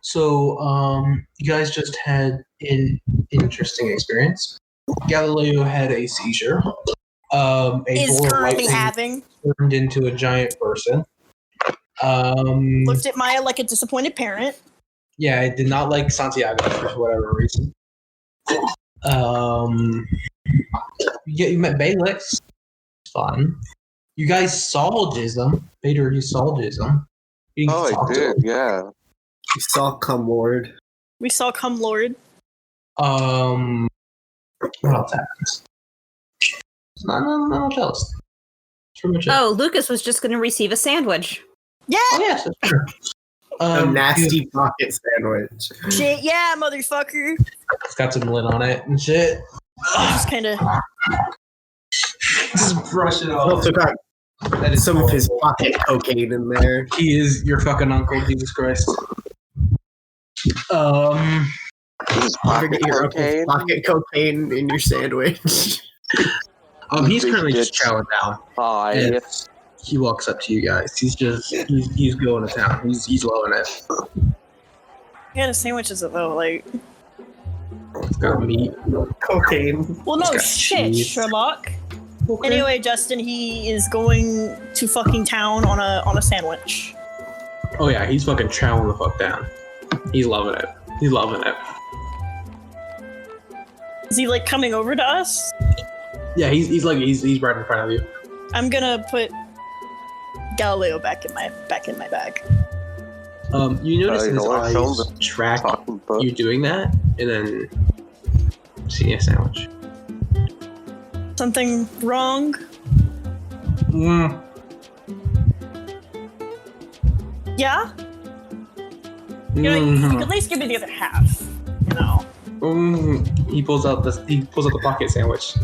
So, you guys just had an interesting experience. Galileo had a seizure. A Is bolt of currently lightning having. turned into a giant person. Looked at Maya like a disappointed parent. Yeah, I did not like Santiago for whatever reason. You met Balix. Fun. You guys saw Jism. Vader, you saw Jism. I did, yeah. We saw Come Lord. We saw Come Lord. What else happens? Not else. That's pretty much it. Oh, Lucas was just going to receive a sandwich. Yeah! Oh, yes, that's true. A nasty pocket sandwich. Shit, yeah, motherfucker. It's got some lid on it and shit. Just kind of. Just brush it He off. also got some of his pocket cocaine in there. He is your fucking uncle, Jesus Christ. Forget your uncle's pocket cocaine in your sandwich. He's currently just chowing down. Hi. He walks up to you guys. He's going to town. He's loving it. Yeah, the sandwiches though, like. It's got meat, Cocaine. Well, no got shit, cheese. Sherlock. Okay. Anyway, Justin, he is going to fucking town on a sandwich. Oh yeah, he's fucking chowing the fuck down. He's loving it. He's loving it. Is he like coming over to us? Yeah, he's right in front of you. I'm gonna put Galileo back in my bag. You notice his I eyes track you doing that, and then see a sandwich. Something wrong? Yeah? You know, you could at least give me the other half, you know. He pulls out the pocket sandwich.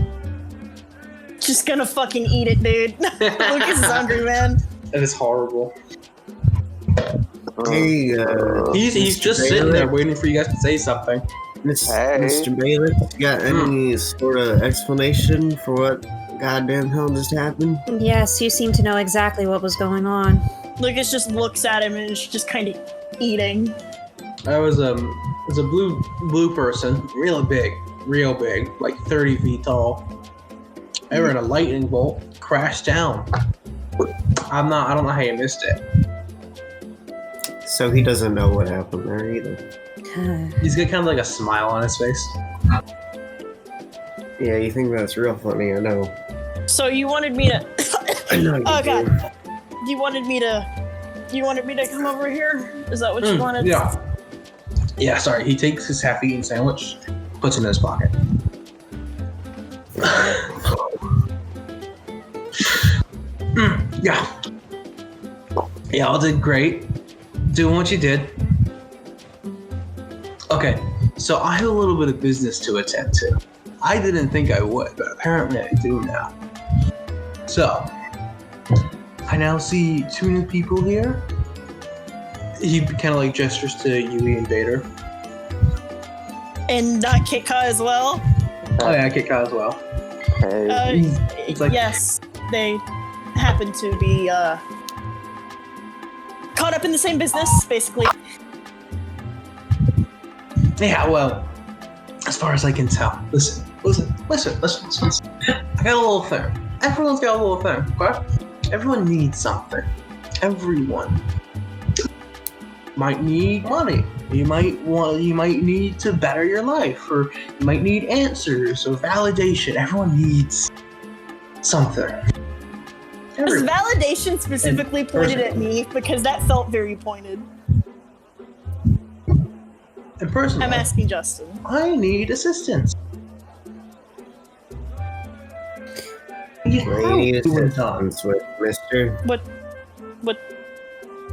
Just gonna fucking eat it, dude. Lucas is hungry, man. That is horrible. Hey, He's just sitting there waiting for you guys to say something. Mr. Bailiff, you got any sort of explanation for what goddamn hell just happened? Yes, you seem to know exactly what was going on. Lucas just looks at him and is just kind of eating. I was a blue person, real big, like 30 feet tall. I ran a lightning bolt, crashed down. I don't know how you missed it. So he doesn't know what happened there either. He's got kind of like a smile on his face. Yeah, you think that's real funny, I know. So you wanted me to... I know you Oh, do. God. You wanted me to come over here? Is that what you wanted? Yeah. Yeah, sorry. He takes his half-eaten sandwich, puts it in his pocket. Yeah. Y'all did great. Doing what you did. Okay, so I have a little bit of business to attend to. I didn't think I would, but apparently I do now. So, I now see 2 new people here. He kind of like gestures to Yui and Vader. And Kit Ka as well? Oh yeah, Kit Ka as well. Hey. It's like- yes, they happen to be caught up in the same business, basically. Yeah, well, as far as I can tell, listen. I got a little thing. Everyone's got a little thing, okay? Everyone needs something. Everyone might need money. You might need to better your life, or you might need answers or validation. Everyone needs something. Was validation specifically pointed at me? Because that felt very pointed. And personally, I'm asking Justin. I need assistance. What do you need Doing assistance with, mister? What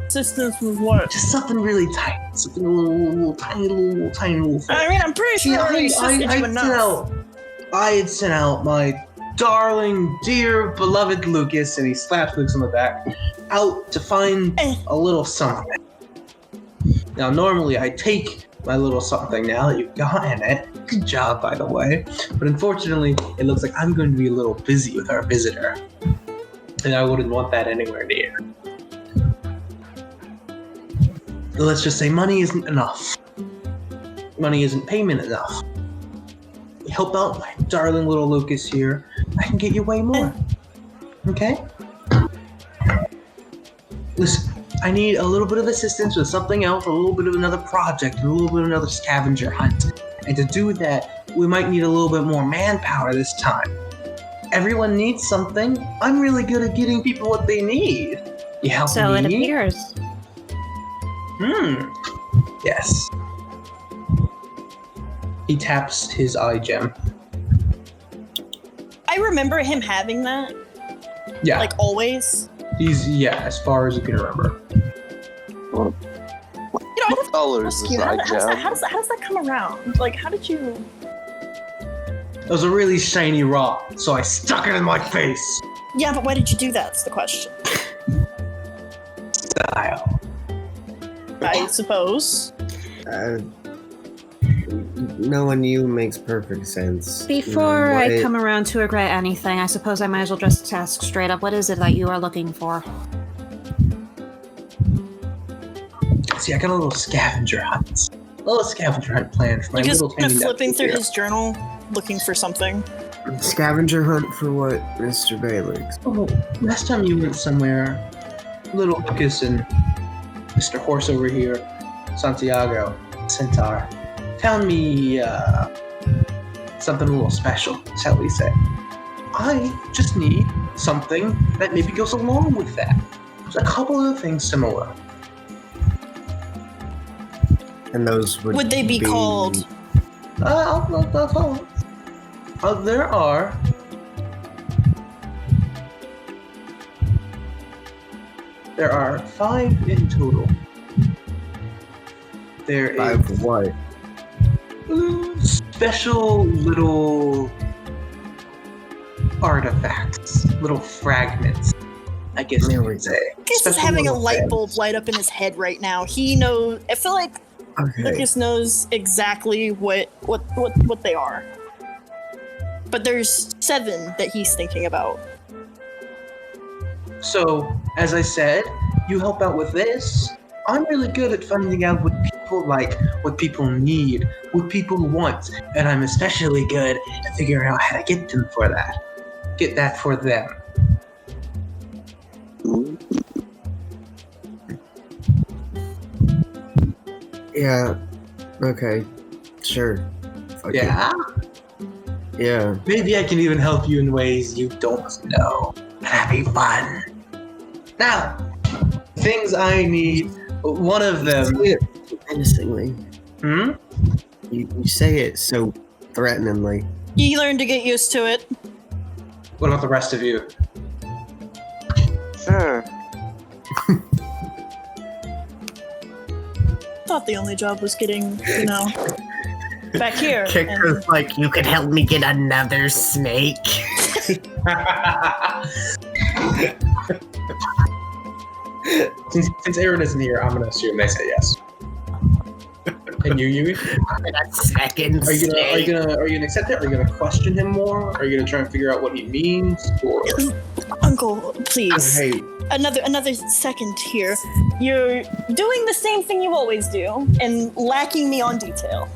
assistance with what? Just something really tiny. Something a little tiny thing. I mean, I'm pretty sure I assisted you enough. I had sent out my darling, dear, beloved Lucas, and he slaps Lucas on the back, out to find a little something. Now, normally I take my little something now that you've gotten it. Good job, by the way. But unfortunately, it looks like I'm going to be a little busy with our visitor. And I wouldn't want that anywhere near. let's just say money isn't enough. Money isn't payment enough. Help out my darling little Lucas here. I can get you way more. Okay? Listen, I need a little bit of assistance with something else, a little bit of another project, and a little bit of another scavenger hunt. And to do that, we might need a little bit more manpower this time. Everyone needs something. I'm really good at getting people what they need. You help me? So it appears. Yes. He taps his eye gem. I remember him having that. Yeah. Like always. As far as you can remember. What color is this eye gem? How does that come around? Like, how did you... It was a really shiny rock, so I stuck it in my face. Yeah, but why did you do that? That's the question. Style. I suppose. Knowing you makes perfect sense. Before I come around to regret anything, I suppose I might as well just ask straight up, what is it that you are looking for? See, I got a little scavenger hunt. Planned for my You're little just tiny flipping nephew through here. his journal, looking for something. Scavenger hunt for what, Mr. Bailey? Oh, last time you went somewhere, little Lucas and Mr. Horse over here, Santiago, Centaur, found me something a little special, shall we say. I just need something that maybe goes along with that. There's a couple of things similar. And those Would they be called? There are. There are 5 in total. There 5 is what? special little artifacts, little fragments, I guess you would say. Lucas is Special having a little light things. bulb light up in his head right now. He knows. I feel like Okay. Lucas knows exactly what they are. But there's 7 that he's thinking about. So, as I said, you help out with this. I'm really good at finding out what people like, what people need, what people want, and I'm especially good at figuring out how to get them for that. Get that for them. Yeah. Okay. Sure. Fuck it. Yeah? Yeah. Maybe I can even help you in ways you don't know. That'd be fun. Now, things I need. One of them. Say it menacingly. Hmm? You say it so threateningly. You learn to get used to it. What about the rest of you? Sure. Thought the only job was getting, back here. Kicker's like, you could help me get another snake. Since Aaron isn't here, I'm gonna assume they say yes. And you, Yui? That second Are you gonna accept it? Are you gonna question him more? Are you gonna try and figure out what he means? Or Uncle, please. Hey, Another second here. You're doing the same thing you always do, and lacking me on detail.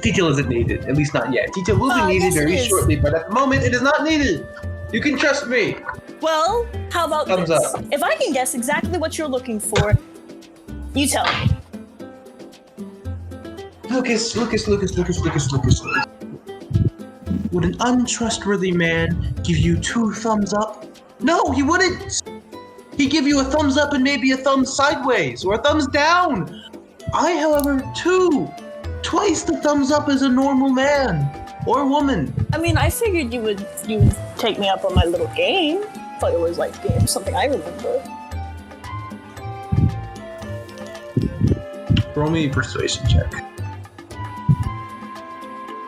detail isn't needed, at least not yet. Detail will be needed yes, it very is. shortly, but at the moment it is not needed. You can trust me. Well, how about Thumbs this? up. If I can guess exactly what you're looking for, you tell me. Lucas. Would an untrustworthy man give you 2 thumbs up? No, he wouldn't. He'd give you a thumbs up and maybe a thumb sideways or a thumbs down. I, however, twice the thumbs up as a normal man or woman. I mean, I figured you'd take me up on my little game. Thought it was like game, something I remember. Roll me a persuasion check.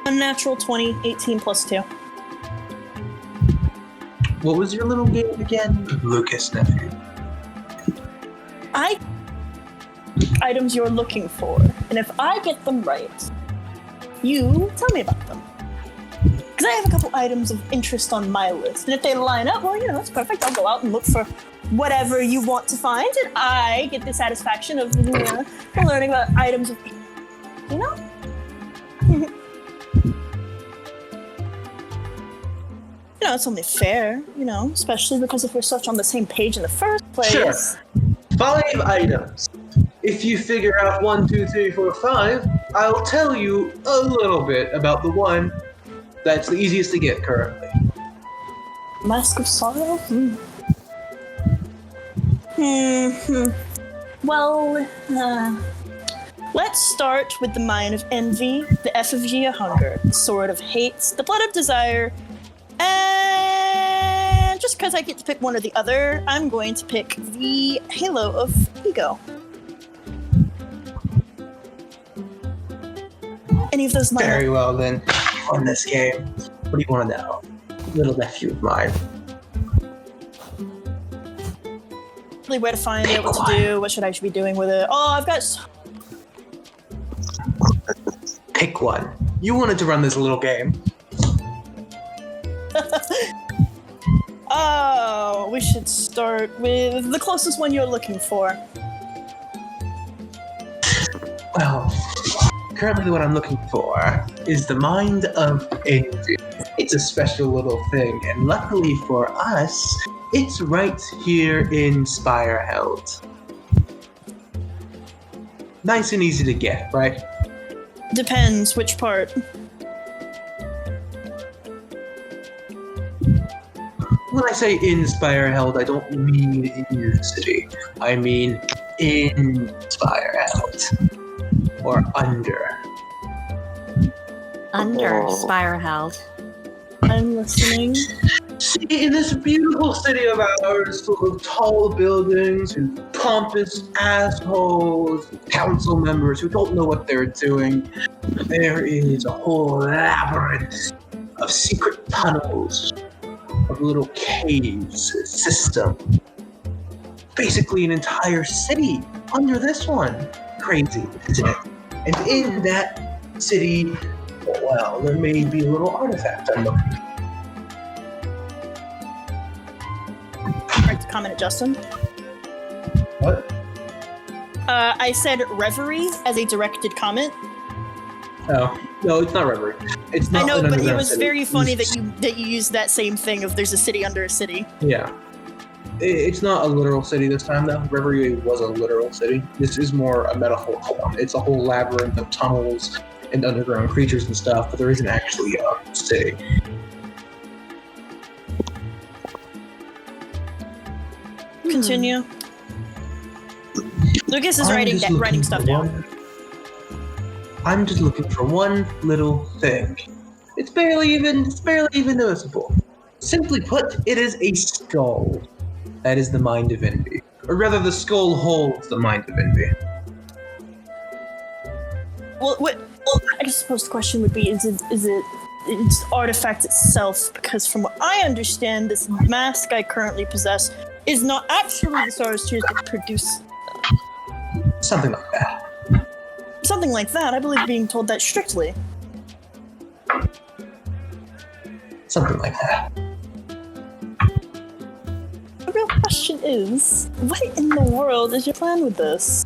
Unnatural 20, 18 plus 2. What was your little game again? Lucas, nephew. Items you're looking for, and if I get them right, you tell me about them. Because I have a couple items of interest on my list, and if they line up, well, that's perfect. I'll go out and look for whatever you want to find, and I get the satisfaction of learning about items of, you know? You know, it's only fair, you know, especially because if we're such on the same page in the first place. Sure. 5 items. If you figure out 1, 2, 3, 4, 5, I'll tell you a little bit about the one that's the easiest to get currently. Mask of Sorrow? Well, let's start with the Mine of Envy, the Effigy of Hunger, the Sword of Hate, the Blood of Desire, and just because I get to pick one or the other, I'm going to pick the Halo of Ego. Any of those line Very well then. On this game, what do you want to know? Little nephew of mine. Really where to find it, what to do, what should I be doing with it. Oh, I've got... Pick one. You wanted to run this little game. Oh, we should start with the closest one you're looking for. Well, currently what I'm looking for is the Mind of Envy. It's a special little thing, and luckily for us, it's right here in Spireheld. Nice and easy to get, right? Depends which part. When I say in Spireheld, I don't mean in the city. I mean in Spireheld. Or under. Under Spireheld. I'm listening. See, in this beautiful city of ours, full of tall buildings and pompous assholes, council members who don't know what they're doing, there is a whole labyrinth of secret tunnels, of little caves, system. Basically an entire city under this one. Crazy, isn't it? And in that city, well, there may be a little artifact I'm looking for. Right to comment at Justin. What? I said reverie as a directed comment. Oh, no, it's not Reverie. It's not. I know, an but it underground was city. very funny that you used that same thing of there's a city under a city. Yeah. It's not a literal city this time, though. Reverie was a literal city. This is more a metaphorical one. It's a whole labyrinth of tunnels and underground creatures and stuff, but there isn't actually a city. Continue. Lucas is writing stuff down. I'm just looking for one little thing. It's barely even noticeable. Simply put, it is a skull. That is the Mind of Envy. Or rather, the skull holds the Mind of Envy. Well, I suppose the question would be: is it its artifact itself? Because from what I understand, this mask I currently possess is not actually the Stars Tears that produce Something like that. something like that. I believe being told that strictly. Something like that. The real question is, what in the world is your plan with this?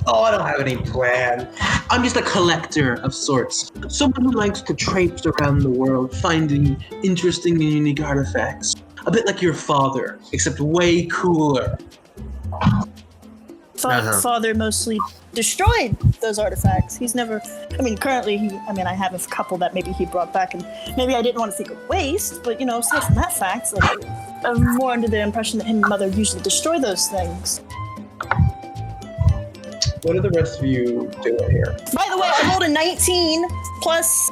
Oh, I don't have any plan. I'm just a collector of sorts. Someone who likes to traipse around the world, finding interesting and unique artifacts. A bit like your father, except way cooler. Father mostly destroyed those artifacts. He's never... currently, I have a couple that maybe he brought back, and maybe I didn't want to think of waste, but, aside from that fact, I'm more under the impression that him and mother usually destroy those things. What are the rest of you doing here? By the way, I rolled a 19 plus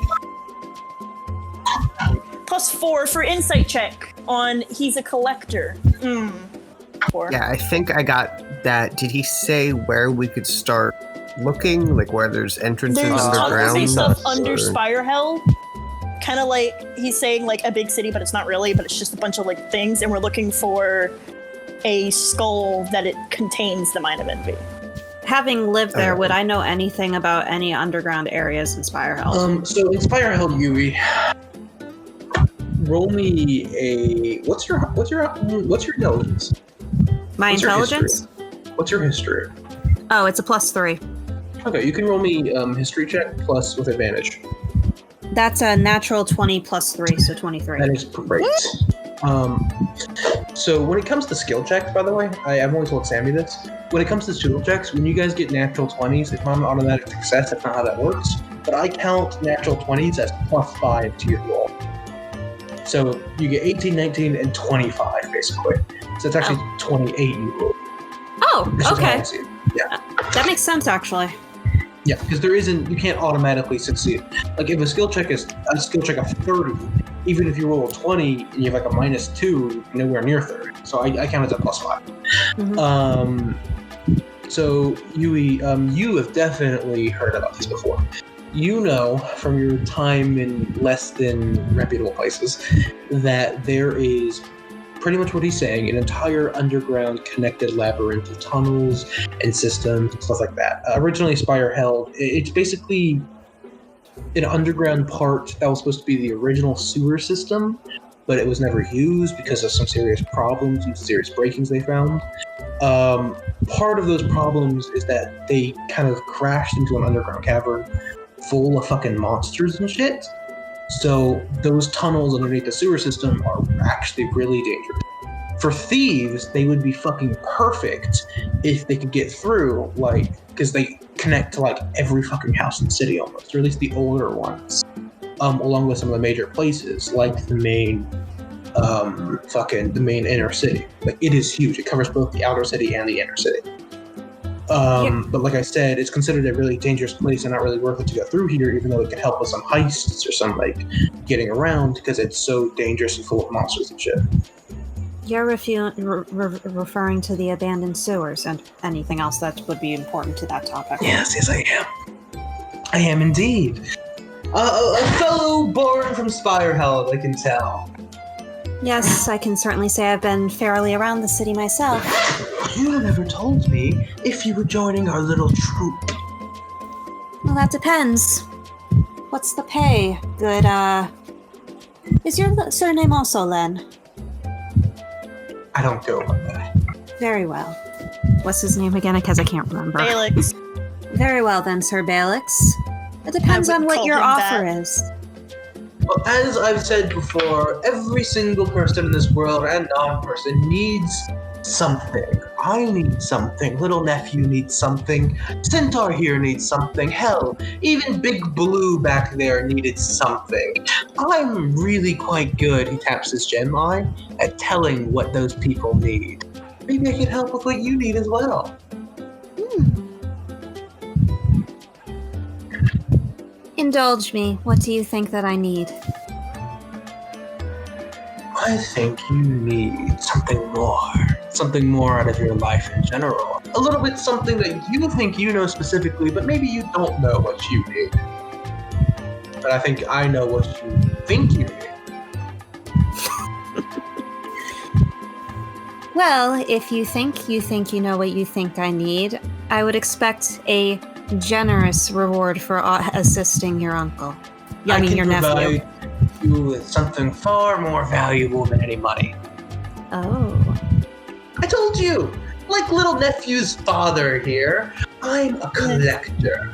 4 for insight check on he's a collector. 4. Yeah, I think I got that. Did he say where we could start looking? Like where there's entrances There's underground? tons of stuff or- under Spireheld. Kind of like he's saying like a big city, but it's not really, but it's just a bunch of like things, and we're looking for a skull that it contains the Mind of Envy. Having lived there, would I know anything about any underground areas in Spireheld? So in Spireheld, Yui, roll me a what's your intelligence? My What's your intelligence? What's your history? Oh, it's a +3. Okay, you can roll me history check plus with advantage. That's a natural 20 +3, so 23. That is great. So when it comes to skill checks, by the way, I've always told Sammy this. When it comes to skill checks, when you guys get natural 20s, it's not an automatic success. That's not how that works. But I count natural 20s as +5 to your roll. So you get 18, 19, and 25, basically. So it's actually 28 you roll. Oh, okay. Yeah. That makes sense, actually. Yeah, because you can't automatically succeed. Like if a skill check is a skill check of 30, even if you roll a 20 and you have like a -2, you're nowhere near 30. So I count it as a +5. Mm-hmm. So Yui, you have definitely heard about this before. You know from your time in less than reputable places that there is pretty much what he's saying, an entire underground connected labyrinth of tunnels and systems and stuff like that. Originally Spireheld, it's basically an underground part that was supposed to be the original sewer system, but it was never used because of some serious problems and serious breakings they found. Part of those problems is that they kind of crashed into an underground cavern full of fucking monsters and shit. So those tunnels underneath the sewer system are actually really dangerous. For thieves, they would be fucking perfect if they could get through, like, because they connect to like every fucking house in the city almost, or at least the older ones, along with some of the major places, like the main inner city. Like it is huge. It covers both the outer city and the inner city. But like I said, it's considered a really dangerous place and not really worth it to go through here, even though it can help with some heists or some like getting around because it's so dangerous and full of monsters and shit. You're referring to the abandoned sewers and anything else that would be important to that topic. Yes, I am. I am indeed. A fellow born from Spireheld, I can tell. Yes, I can certainly say I've been fairly around the city myself. You never told me if you were joining our little troop. Well, that depends. What's the pay? Good, Is your surname also Len? I don't go by that. Very well. What's his name again? Because I can't remember. Alex. Very well then, Sir Balix. It depends on what your offer is. Well, as I've said before, every single person in this world and non-person needs something. I need something. Little nephew needs something. Centaur here needs something. Hell, even Big Blue back there needed something. I'm really quite good, he taps his gem eye, at telling what those people need. Maybe I can help with what you need as well. Indulge me. What do you think that I need? I think you need something more. Something more out of your life in general. A little bit something that you think you know specifically, but maybe you don't know what you need. But I think I know what you think you need. Well, if you think you know what you think I need, I would expect a generous reward for assisting your uncle. I mean, your nephew. I can provide you with something far more valuable than any money. Oh. I told you! Like little nephew's father here, I'm a collector.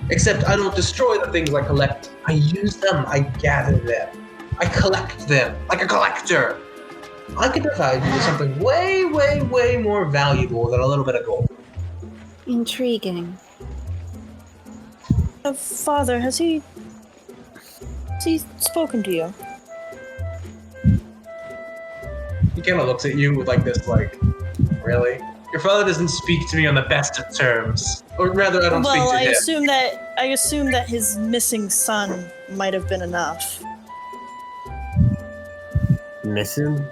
Except I don't destroy the things I collect. I use them, I gather them. I collect them, like a collector. I can provide you with something way, way, way more valuable than a little bit of gold. Intriguing. Father, has he spoken to you? He kind of looks at you with like this, like, really? Your father doesn't speak to me on the best of terms. Or rather, I don't speak to him. Well, I assume that his missing son might have been enough. Missing?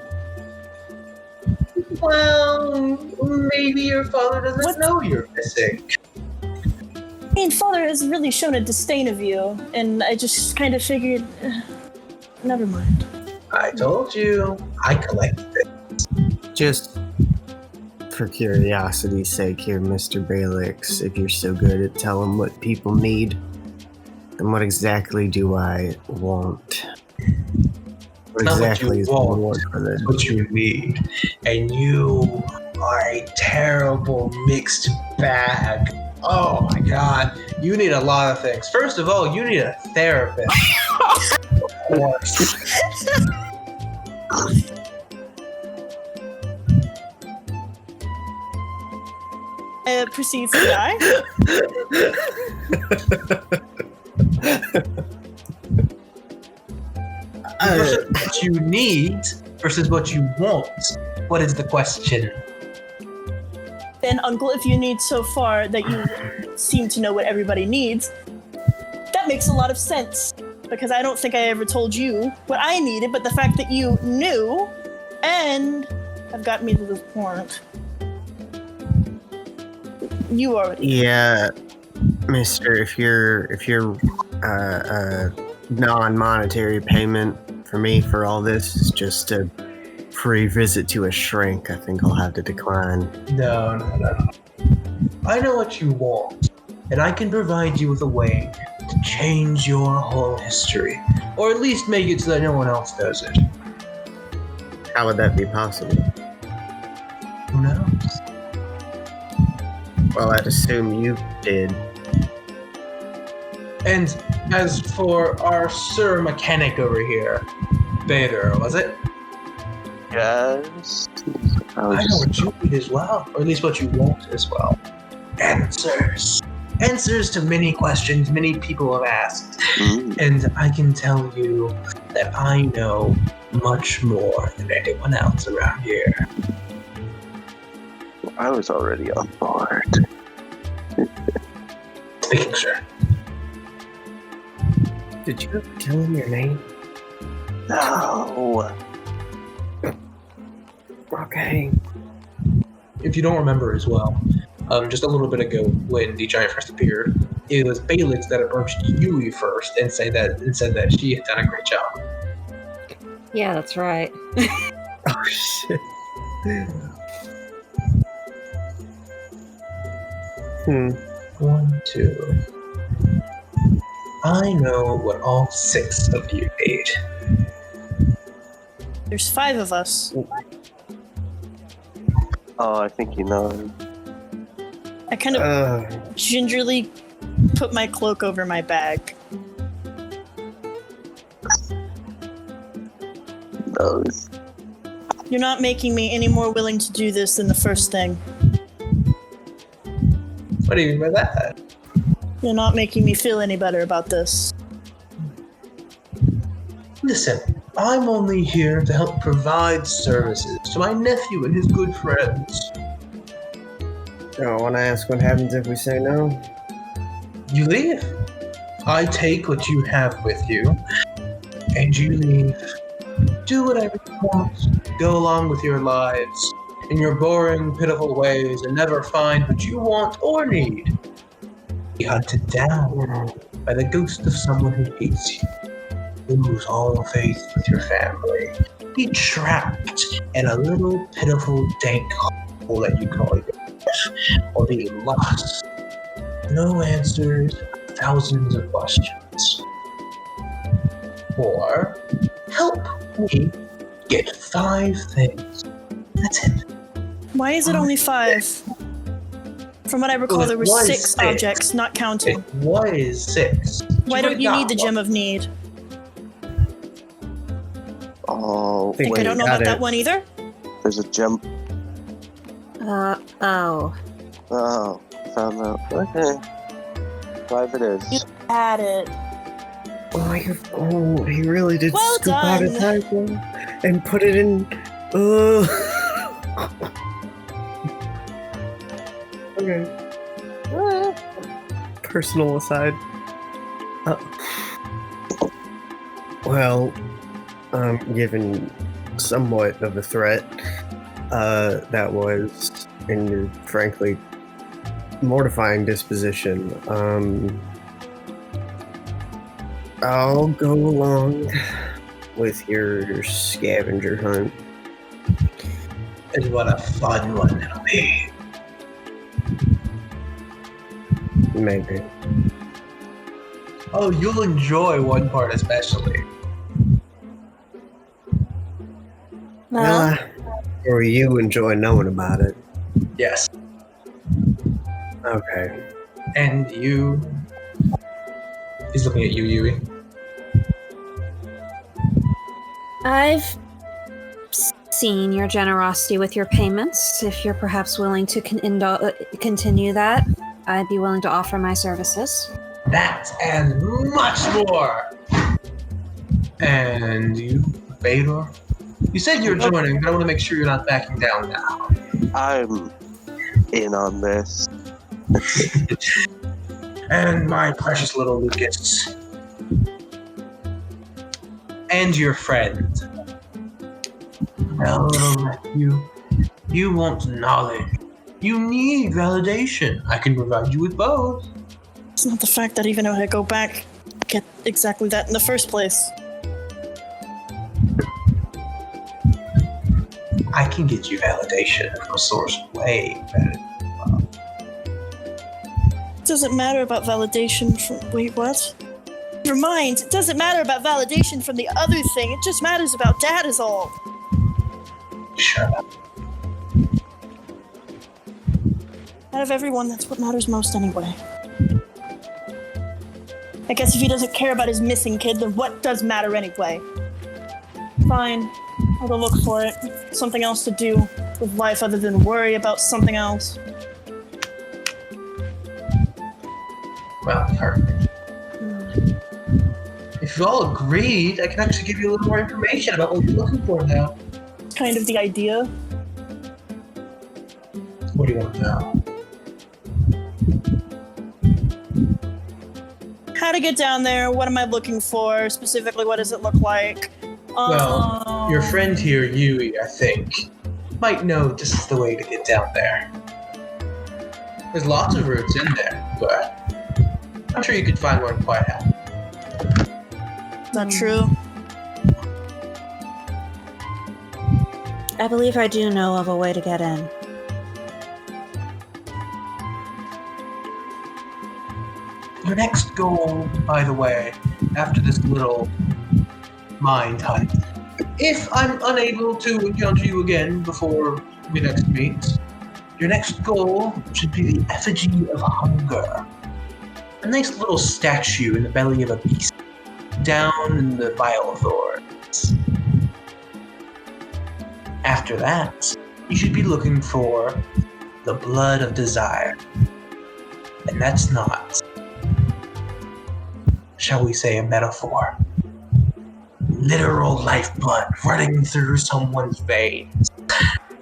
Well, maybe your father doesn't know you're missing. I mean, Father has really shown a disdain of you, and I just kind of figured... never mind. I told you, I collect things. Just for curiosity's sake here, Mr. Balix, if you're so good at telling what people need, then what exactly do I want? What not exactly what is you the want, reward for this? it's what you need. And you are a terrible mixed bag. Oh my god. You need a lot of things. First of all, you need a therapist. Of course. Proceeds to die. Versus what you need versus what you want. What is the question? Then, Uncle, if you need so far that you seem to know what everybody needs, that makes a lot of sense. Because I don't think I ever told you what I needed, but the fact that you knew and have gotten me to this point. You already. Yeah, Mister, if you're non-monetary payment for me for all this is just a free visit to a shrink, I think I'll have to decline. No. I know what you want, and I can provide you with a way to change your whole history. Or at least make it so that no one else does it. How would that be possible? Who knows? Well, I'd assume you did. And as for our Sir Mechanic over here, Bader, was it? Yes. I know what you need as well, or at least what you want as well. Answers. Answers to many questions many people have asked. And I can tell you that I know much more than anyone else around here. I was already on board. Making sure. Did you ever tell him your name? No. Okay. If you don't remember as well, just a little bit ago when the giant first appeared, it was Balix that approached Yui first and said that she had done a great job. Yeah, that's right. Oh shit. 1, 2. I know what all 6 of you need. There's 5 of us. Oh, I think you know. I kind of gingerly put my cloak over my bag. Those. You're not making me any more willing to do this than the first thing. What do you mean by that? You're not making me feel any better about this. Listen, I'm only here to help provide services to my nephew and his good friends. I want to ask what happens if we say no? You leave. I take what you have with you, and you leave. Do whatever you want. Go along with your lives in your boring, pitiful ways and never find what you want or need. Be hunted down by the ghost of someone who hates you. Lose all faith with your family. Be trapped in a little pitiful dank hole that you call your life. Or be lost. No answers, thousands of questions. Or help me get 5 things. That's it. Why is it only 5? From what I recall, there were 6 objects, not counting. It was 6. Why don't you need the Gem of Need? Oh, Think I don't know about that one either? There's a gem. Oh. Oh, found that. Okay. 5 it is. You had it. Oh, he really did Well scoop out a done. typo and put it in. Okay. Personal aside. Well, given somewhat of a threat, that was in your frankly mortifying disposition, I'll go along with your scavenger hunt. And what a fun one it'll be. Maybe. Oh, you'll enjoy one part especially. Well, or you enjoy knowing about it. Yes. Okay. And you... He's looking at you, Yui. I've seen your generosity with your payments. If you're perhaps willing to continue that, I'd be willing to offer my services. That and much more! And you, Bader? You said you're joining, but I want to make sure you're not backing down now. I'm in on this. And my precious little Lucas. And your friend. Well, you want knowledge. You need validation. I can provide you with both. It's not the fact that even if I go back, get exactly that in the first place. I can get you validation from a source way better. It doesn't matter about validation from... Wait, what? Never mind. It doesn't matter about validation from the other thing. It just matters about Dad is all. Shut up. Out of everyone, that's what matters most anyway. I guess if he doesn't care about his missing kid, then what does matter anyway? Fine. I'll go look for it. Something else to do with life other than worry about something else. Well, perfect. If you all agreed, I can actually give you a little more information about what you're looking for now. Kind of the idea. What do you want to know? How to get down there, what am I looking for, specifically what does it look like? Well, your friend here, Yui, I think, might know this is the way to get down there. There's lots of routes in there, but I'm sure you could find one quite happy. Is that true? I believe I do know of a way to get in. Your next goal, by the way, after this little mind hunt, if I'm unable to encounter you again before we next meet, your next goal should be the effigy of hunger. A nice little statue in the belly of a beast, down in the vile thorns. After that, you should be looking for the blood of desire. And that's not, shall we say, a metaphor. Literal lifeblood running through someone's veins.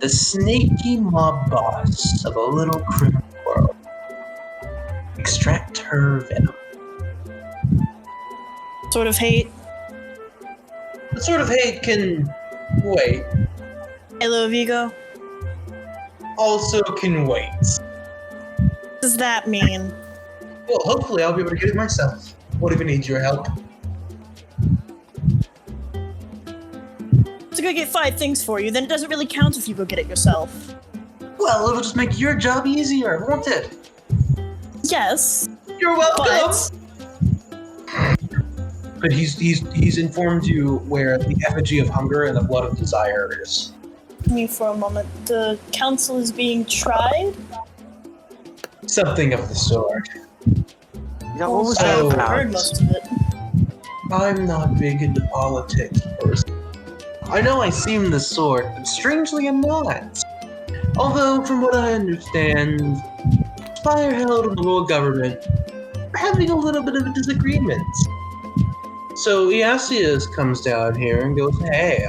The snaky mob boss of a little criminal world. Extract her venom. Sort of hate. What sort of hate can wait? Halo of ego. Also can wait. What does that mean? Well, hopefully I'll be able to get it myself. Won't even need your help. To go get 5 things for you, then it doesn't really count if you go get it yourself. Well, it'll just make your job easier, won't it? Yes. You're welcome. But But he's informed you where the effigy of hunger and the blood of desire is. give me for a moment. The council is being tried? Something of the sort. Yeah, what was So- that I've heard about? most of it. I'm not big into politics, personally. I know I seem the sort, but strangely I'm not. Although, from what I understand, Spireheld and the world government are having a little bit of a disagreement. So Iasius comes down here and goes, "Hey,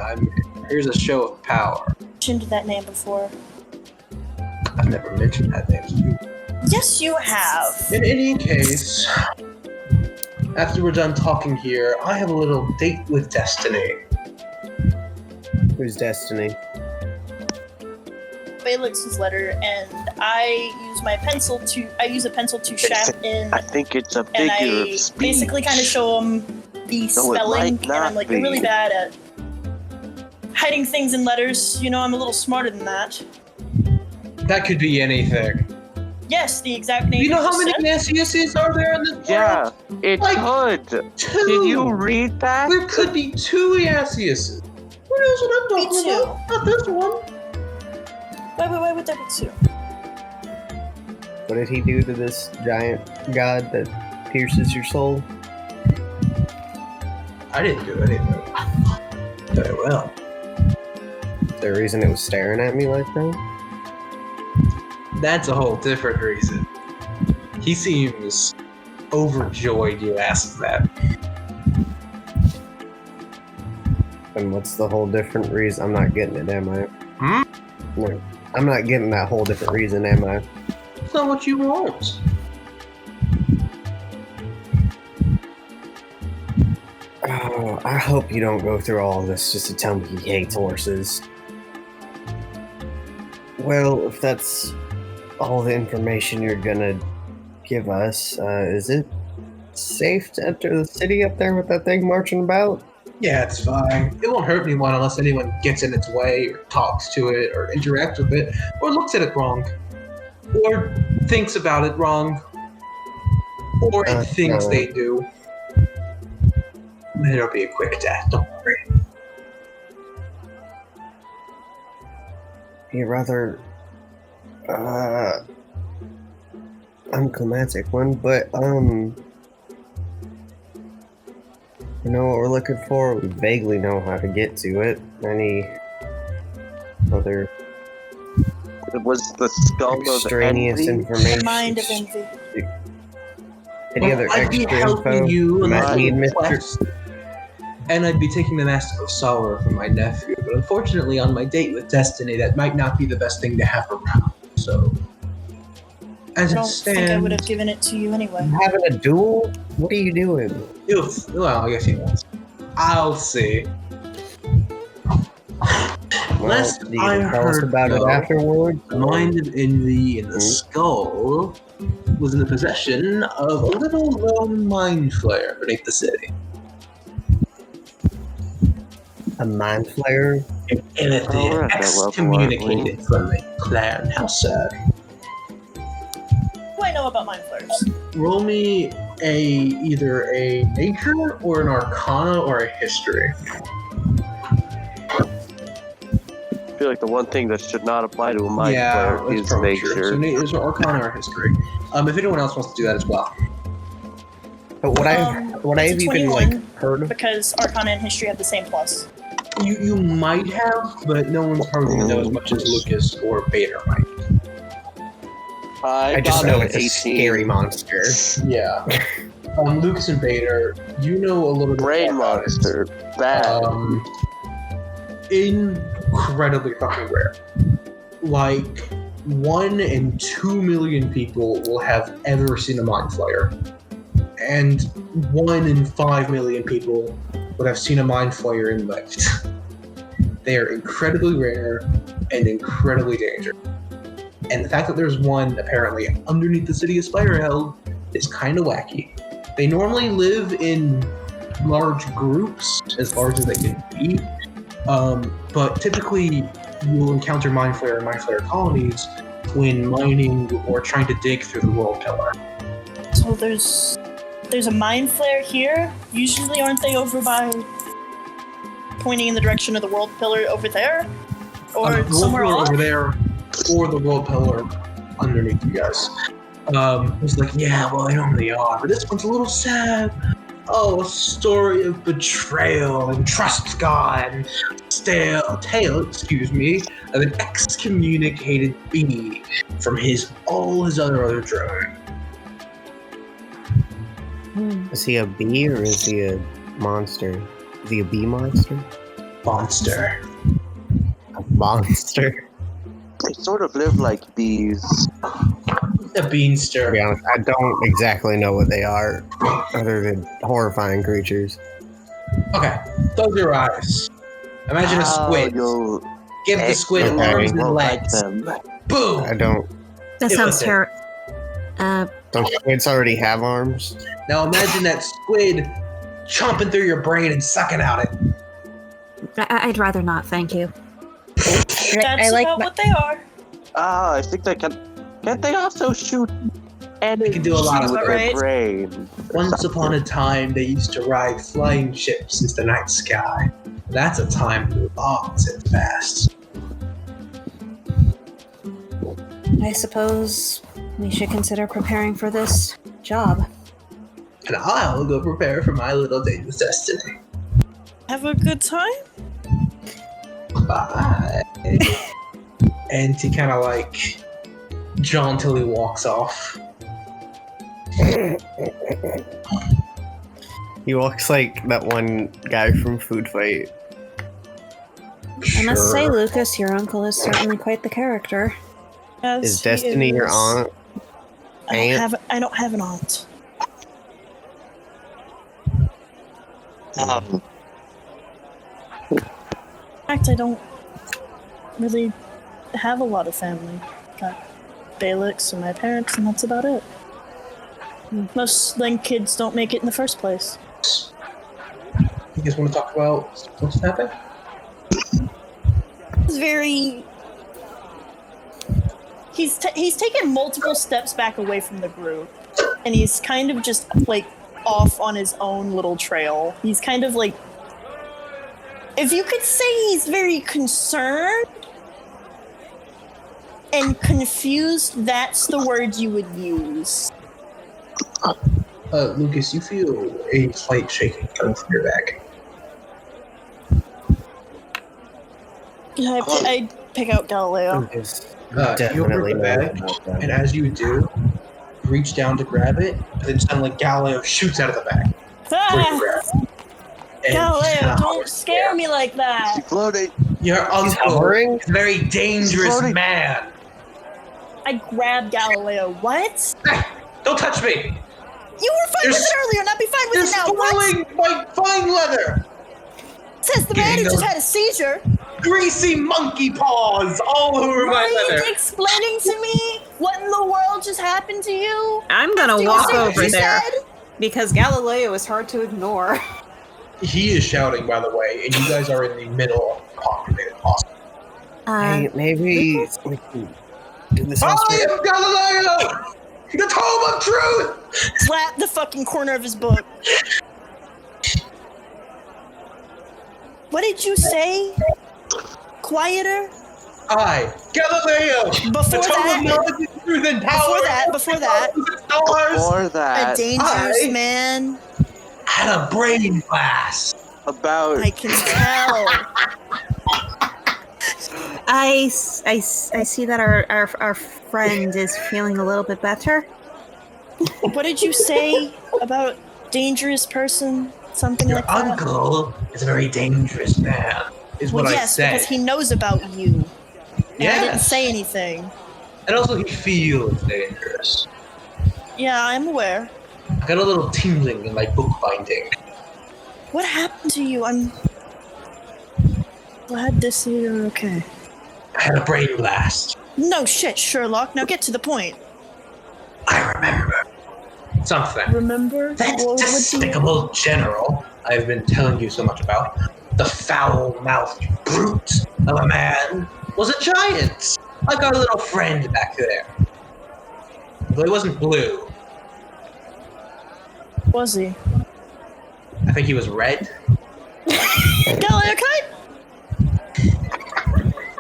here's a show of power." Mentioned that name before. I've never mentioned that name to you. Yes, you have. In any case, after we're done talking here, I have a little date with destiny. Who's Destiny? Felix's letter, and I use a pencil to shaft in, I think it's a and figure I of speech. basically kind of show him the No, it spelling, might and I'm not like, be. you're really bad at hiding things in letters. You know, I'm a little smarter than that. That could be anything. Yes, the exact name. Do you know how just many said. Iasiuses are there in this world? Yeah, it Like, could. 2! Did you read that? There could be 2 Iasiuses. What knows what I'm talking Me too. about. Not this one. Why would there be two? What did he do to this giant god that pierces your soul? I didn't do anything. Very well. Is there a reason it was staring at me like that? That's a whole different reason. He seems overjoyed you asked that. And what's the whole different reason? I'm not getting it, am I? No, I'm not getting that whole different reason, am I? It's not what you want. Oh, I hope you don't go through all this just to tell me he hates horses. Well, if that's all the information you're gonna give us, is it safe to enter the city up there with that thing marching about? Yeah, it's fine. It won't hurt anyone unless anyone gets in its way or talks to it or interacts with it or looks at it wrong or thinks about it wrong or it thinks they do. It'll be a quick death, don't worry. Be a rather unclimatic one, but you know what we're looking for? We vaguely know how to get to it. Any other It was the skull extraneous of envy. information? The mind of envy. Any other I'd be extra helping info? you in Might need this Mr. quest, and I'd be taking the Mask of Sorrow from my nephew, but unfortunately on my date with Destiny, that might not be the best thing to have around, so... I As it don't think I would have stands... given it to you anyway. Having a duel? What are you doing? Well, I guess he wants. I'll see. Well, Last you I can tell us heard, about it though, afterwards. the mind of envy in the skull was in the possession of a little lone mind flayer beneath the city. A mind flayer? Illithid we're at that level, excommunicated from the clan. How sad. What do I know about mind flayers? Roll me either a nature or an arcana or a history. I feel like the one thing that should not apply to a mind yeah, flayer that's is probably true. nature. So there's arcana or history. If anyone else wants to do that as well. But what I've it's a even 21, heard of. because Arcana and History have the same plus. You might have, but no one's probably going to know as much as Lucas or Bader might. I just got know an it's a 18. scary monster. Yeah. Lucas and Bader, you know a little bit Brain more about monster. Bad. Incredibly fucking rare. Like 1 in 2 million people will have ever seen a mind flayer, and 1 in 5 million people would have seen a mind flayer and lived. They are incredibly rare and incredibly dangerous. And the fact that there's one apparently underneath the city of Spireheld is kind of wacky. They normally live in large groups, as large as they can be. But typically, you'll encounter mind flayer and mind flayer colonies when mining or trying to dig through the world pillar. So there's a mind flare here. Usually, aren't they over by pointing in the direction of the world pillar over there, or The world somewhere pillar off? over there, or the world pillar underneath you guys. It's like, yeah, well, they normally are, but this one's a little sad. Oh, a story of betrayal and trust gone. Tale, of an excommunicated bee from all his other drone. Is he a bee or is he a monster? Is he a bee monster? Monster. A monster? They sort of live like bees. A beanster. To be honest, I don't exactly know what they are, other than horrifying creatures. Okay, close your eyes. Imagine a squid. You'll Give the squid Okay. arms and won't like legs. them. Boom! I don't. That sounds Illithid. terrible. Don't squids already have arms? Now imagine that squid chomping through your brain and sucking out it. I'd rather not, thank you. That's about what they are. I think they can. Can't they also shoot energy can do a lot of with it. their Right. brain? Once upon a time, they used to ride flying ships into the night sky. That's a time logs it fast. I suppose we should consider preparing for this job. And I'll go prepare for my little dangerous destiny. Have a good time? Bye. And he kind of like jauntily walks off. He looks like that one guy from Food Fight. I must say, Lucas, your uncle is certainly quite the character. Yes, Is Destiny your aunt? I don't have an aunt. In fact, I don't really have a lot of family. Got Balix and my parents, and that's about it. Most Len kids don't make it in the first place. You guys want to talk about what's happened? It's very... He's taken multiple steps back away from the group, and he's kind of just, like, off on his own little trail. He's kind of, like... If you could say he's very concerned and confused, that's the word you would use. Lucas, you feel a slight shaking coming from your back. I pick out Galileo. You open the bag, and as you do, reach down to grab it, and then suddenly Galileo shoots out of the bag. Galileo, don't scare me like that. Keep floating. Your uncle is a very dangerous man. I grab Galileo. What? Don't touch me! You were fine with it earlier, not be fine with it now. You're spoiling my fine leather! Says the man who just had a seizure. Greasy monkey paws all over my leather. Are you explaining to me what in the world just happened to you? I'm gonna walk over there said? because Galileo is hard to ignore. He is shouting, by the way, and you guys are in the middle of the populated hospital. Hey, maybe we can do this I am Galileo! The Tome of Truth! Slap the fucking corner of his book. What did you say? Quieter? I, Galileo! Before the Tome that- of Knowledge and Truth and Power! Before that. Or A that. dangerous man. Had a brain blast! About. I can tell. I see that our friend is feeling a little bit better. What did you say about dangerous person? Something Your like that? uncle is a very dangerous man, is what I Yes, said. because he knows about you. And I didn't Yes. say anything. And also he feels dangerous. Yeah, I'm aware. I got a little tingling in my bookbinding. What happened to you? I'm glad to see you're okay. I had a brain blast. No shit, Sherlock. Now get to the point. I remember something. Remember? That What would you- despicable general I've been telling you so much about, the foul-mouthed brute of a man, was a giant, like our little friend back there. But he wasn't blue. Was he? I think he was red. Galileo,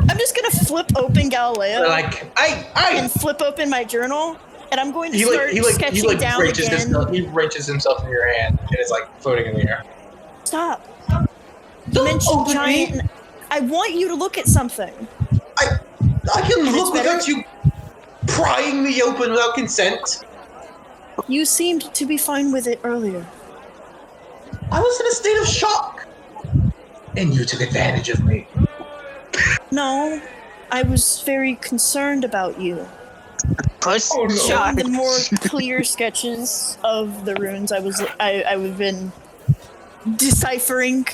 I'm just gonna flip open Galileo and flip open my journal, and I'm going to start sketching down again. He wrenches himself in your hand, and it's like floating in the air. Stop. You mentioned giant. And I want you to look at something. I can And look it's better- without you prying me open without consent. You seemed to be fine with it earlier. I was in a state of shock, and you took advantage of me. No, I was very concerned about you. Oh, no. Showing the more clear sketches of the runes I've been deciphering.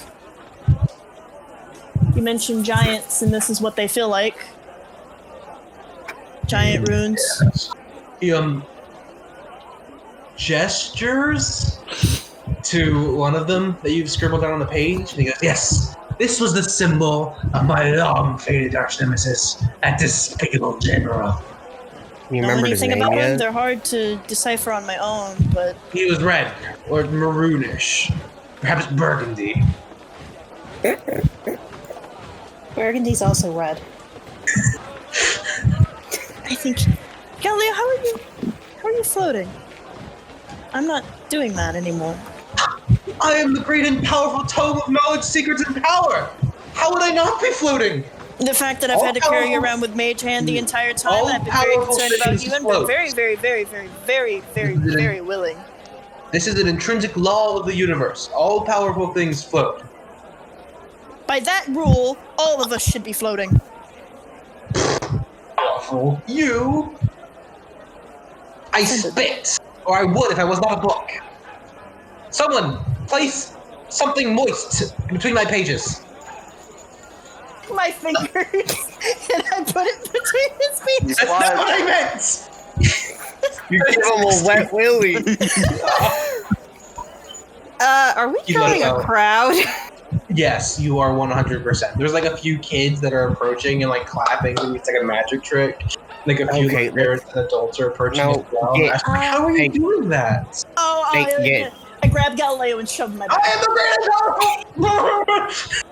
You mentioned giants, and this is what they feel like. Giant runes. He gestures to one of them that you've scribbled down on the page, and he goes, "Yes, this was the symbol of my long-fated arch nemesis, that despicable general. You Know remember his anything name about them? yet? They're hard to decipher on my own, but He was red, or maroonish, perhaps burgundy. Burgundy's also red. I think, Galileo, how are you floating? I'm not doing that anymore. I am the great and powerful tome of knowledge, secrets, and power! How would I not be floating? The fact that I've had to carry you around with Mage Hand the entire time, I've been very concerned about you and been very, very, very, very, very, very, very willing. This is an intrinsic law of the universe. All powerful things float. By that rule, all of us should be floating. Powerful. You... I spit! Or I would if I was not a book. Someone, place something moist between my pages. My fingers, and I put it between his feet. That's not what I meant! You give him a wet willy. Are we drawing a crowd? Yes, you are 100%. There's like a few kids that are approaching and like clapping, and it's like a magic trick. Like a few parents and adults are approaching as well. How are you doing that? I grabbed Galileo and shoved him in my back. I am the greatest!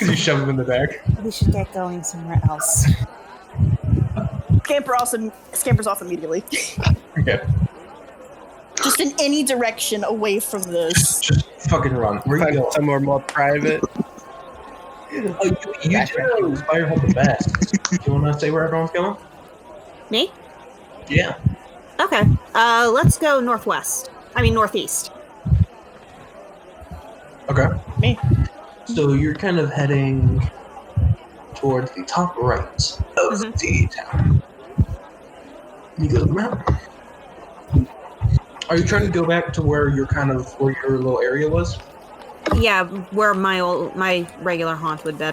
You shove him in the back. We should get going somewhere else. Scampers off immediately. Okay. Just in any direction away from this. Just fucking run. Where are you going? Somewhere more private. You do Spireheld the best. Do you want to say where everyone's going? Me? Yeah. Okay. Let's go northwest. I mean northeast. Okay. Me. So you're kind of heading towards the top right of the town. You go to the map. Are you trying to go back to where your little area was? Yeah, where my regular haunt would be.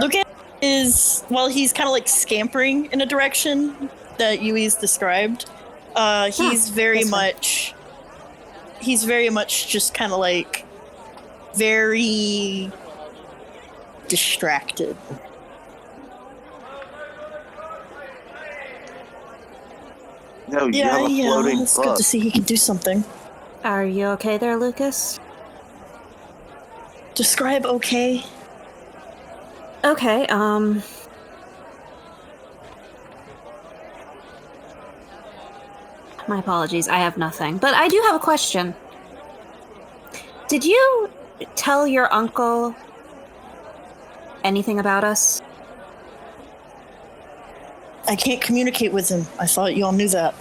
Lucas is, well, he's kind of like scampering in a direction that Yui's described. He's very much just kind of like very distracted. No, you have a floating it's good to see he can do something. Are you okay there, Lucas? Describe okay. Okay, my apologies, I have nothing. But I do have a question. Did you tell your uncle anything about us? I can't communicate with him. I thought you all knew that.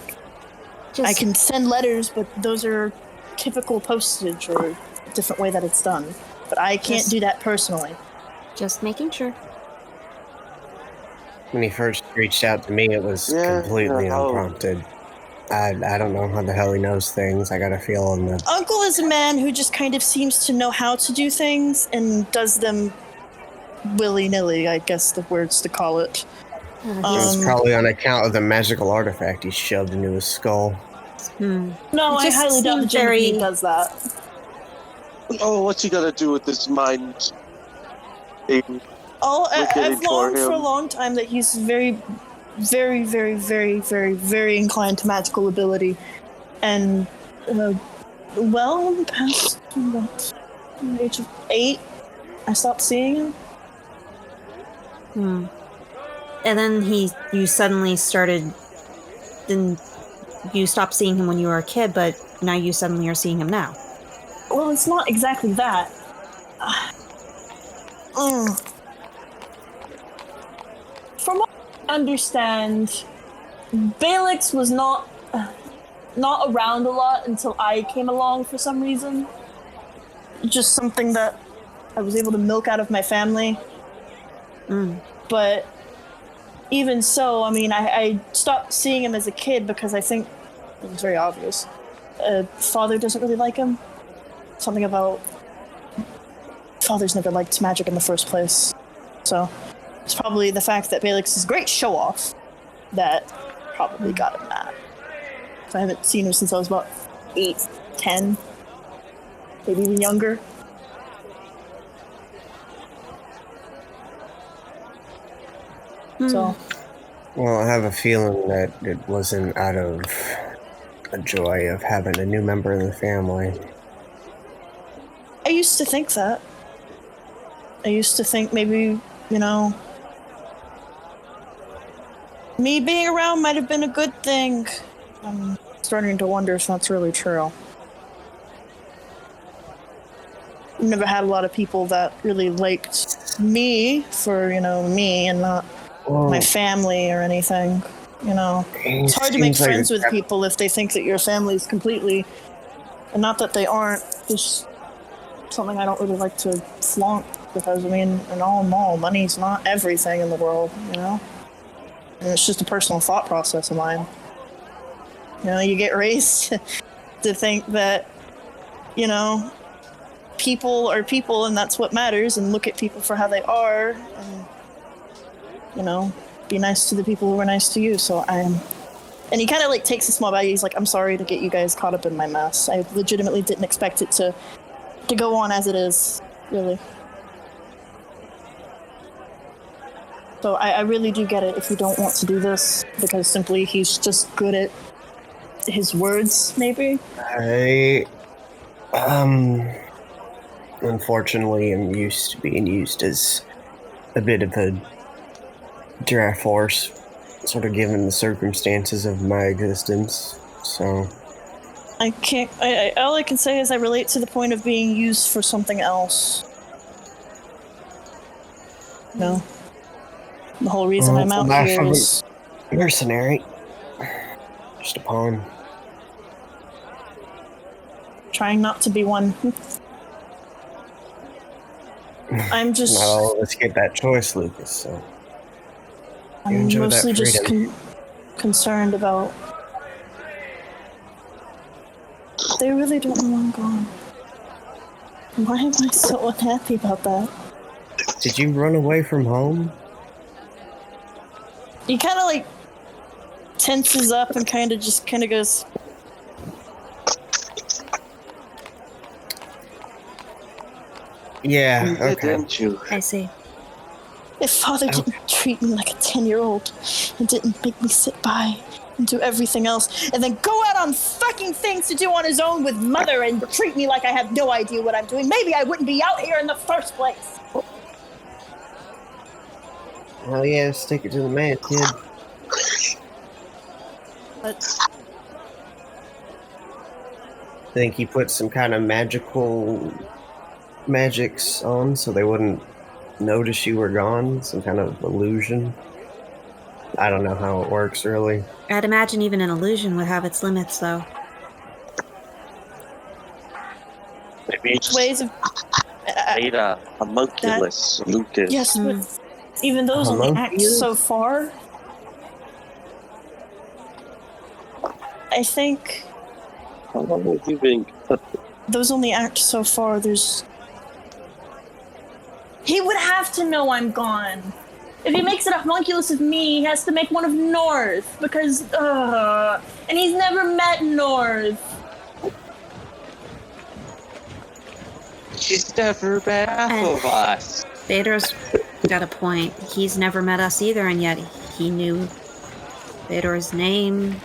I can send letters, but those are typical postage or a different way that it's done. But I can't do that personally. Just making sure. When he first reached out to me, it was completely unprompted. I don't know how the hell he knows things. I got a feeling that... Uncle is a man who just kind of seems to know how to do things and does them willy-nilly, I guess the words to call it. It's probably on account of the magical artifact he shoved into his skull. No, I highly doubt the Genevieve does that. Oh, what's he gonna do with this mind? I've known for a long time that he's very, very, very, very, very, very inclined to magical ability. And, in the past, the age of 8, I stopped seeing him. And then you suddenly started, then you stopped seeing him when you were a kid, but now you suddenly are seeing him now. Well, it's not exactly that. From what I understand, Balix was not around a lot until I came along for some reason. Just something that I was able to milk out of my family. But even so, I mean, I stopped seeing him as a kid because I think it was very obvious. Father doesn't really like him. Something about fathers never liked magic in the first place. So it's probably the fact that Balix is a great show-off that probably got him that. I haven't seen him since I was about 8, 10, maybe even younger. So. Well, I have a feeling that it wasn't out of a joy of having a new member of the family. I used to think that. I used to think maybe, me being around might have been a good thing. I'm starting to wonder if that's really true. I've never had a lot of people that really liked me for, me and not my family or anything. It's hard to make friends with people if they think that your family is completely, and not that they aren't, just something I don't really like to flaunt because, in all, money's not everything in the world, And it's just a personal thought process of mine. You get raised to think that, people are people and that's what matters, and look at people for how they are, and, be nice to the people who are nice to you. So and he kind of takes a small bag. He's like, I'm sorry to get you guys caught up in my mess. I legitimately didn't expect it to go on as it is, really. So I really do get it if you don't want to do this, because simply he's just good at his words, maybe. I, unfortunately am used to being used as a bit of a draft force, sort of given the circumstances of my existence, so... I can't... all I can say is I relate to the point of being used for something else. The whole reason I'm out here is... mercenary. Just a pawn. Trying not to be one. I'm just... Not all of us get that choice, Lucas, so... I'm mostly just concerned about... They really don't know I'm gone. Why am I so unhappy about that? Did you run away from home? He kind of tenses up and kind of goes... Yeah, okay. Didn't you? I see. If Father didn't treat me like a 10-year-old and didn't make me sit by and do everything else and then go out on fucking things to do on his own with Mother and treat me like I have no idea what I'm doing, maybe I wouldn't be out here in the first place. Well, yeah, stick it to the man, kid. But... Think he put some kind of magics on so they wouldn't notice you were gone? Some kind of illusion? I don't know how it works, really. I'd imagine even an illusion would have its limits, though. Maybe ways of... made a homunculus, Lucas. Yes, but even those only act so far. I think... How long have you been... Those only act so far. There's... He would have to know I'm gone. If he makes it a homunculus of me, he has to make one of North, because, and he's never met North. She's never met half of us. Vader's got a point. He's never met us either, and yet he knew Vader's name.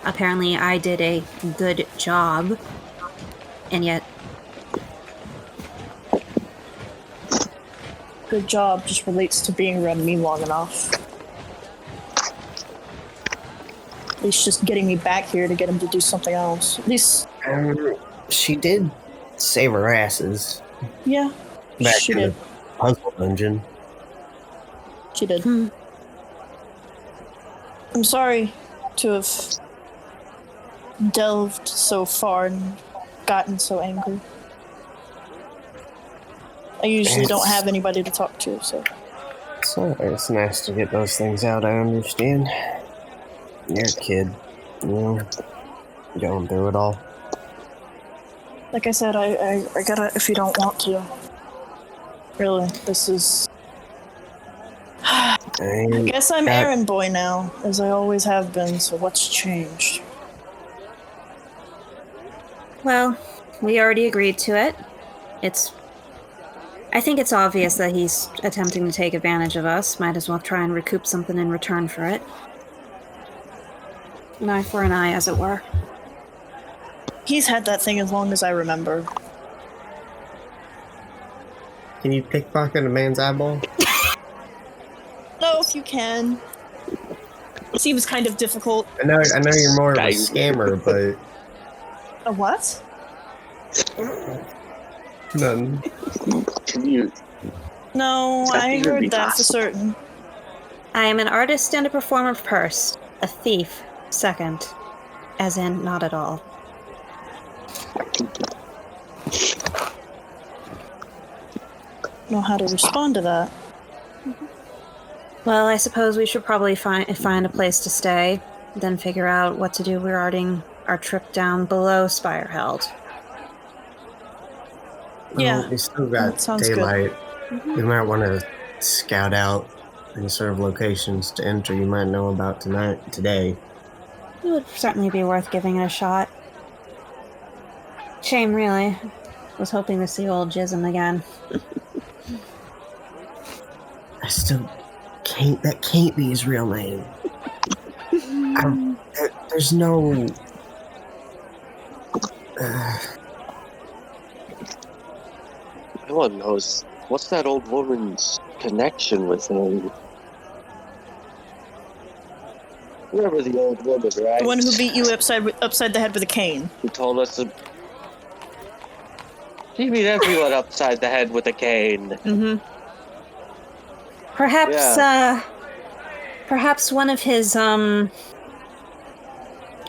Apparently I did a good job, and yet... Good job just relates to being around me long enough. At least just getting me back here to get him to do something else. At least... She did save her asses. Yeah, Back she in did. the puzzle dungeon. She did. I'm sorry to have delved so far and gotten so angry. I usually don't have anybody to talk to, so... So it's nice to get those things out, I understand. You're a kid, going through it all. Like I said, I gotta, if you don't want to. Really, this is... I guess I'm errand boy now, as I always have been, so what's changed? Well, we already agreed to it. I think it's obvious that he's attempting to take advantage of us. Might as well try and recoup something in return for it. An eye for an eye, as it were. He's had that thing as long as I remember. Can you pickpocket a man's eyeball? No, if you can. Seems kind of difficult. I know you're more of a scammer, but A what? none. Can you? No, That I would heard be that for possible. certain. I am an artist and a performer first, a thief second, as in not at all. Know how to respond to that. Well, I suppose we should probably find a place to stay, then figure out what to do regarding our trip down below Spireheld. Yeah, Well, we still that got sounds good. daylight. We might want to scout out any sort of locations to enter you might know about today. It would certainly be worth giving it a shot. Shame, really. Was hoping to see old Jism again. I still can't. That can't be his real name. There's no. No one knows. What's that old woman's connection with him? Remember the old woman, right? The one who beat you upside the head with a cane. Who told us to... She beat everyone upside the head with a cane. Mm-hmm. Perhaps one of his,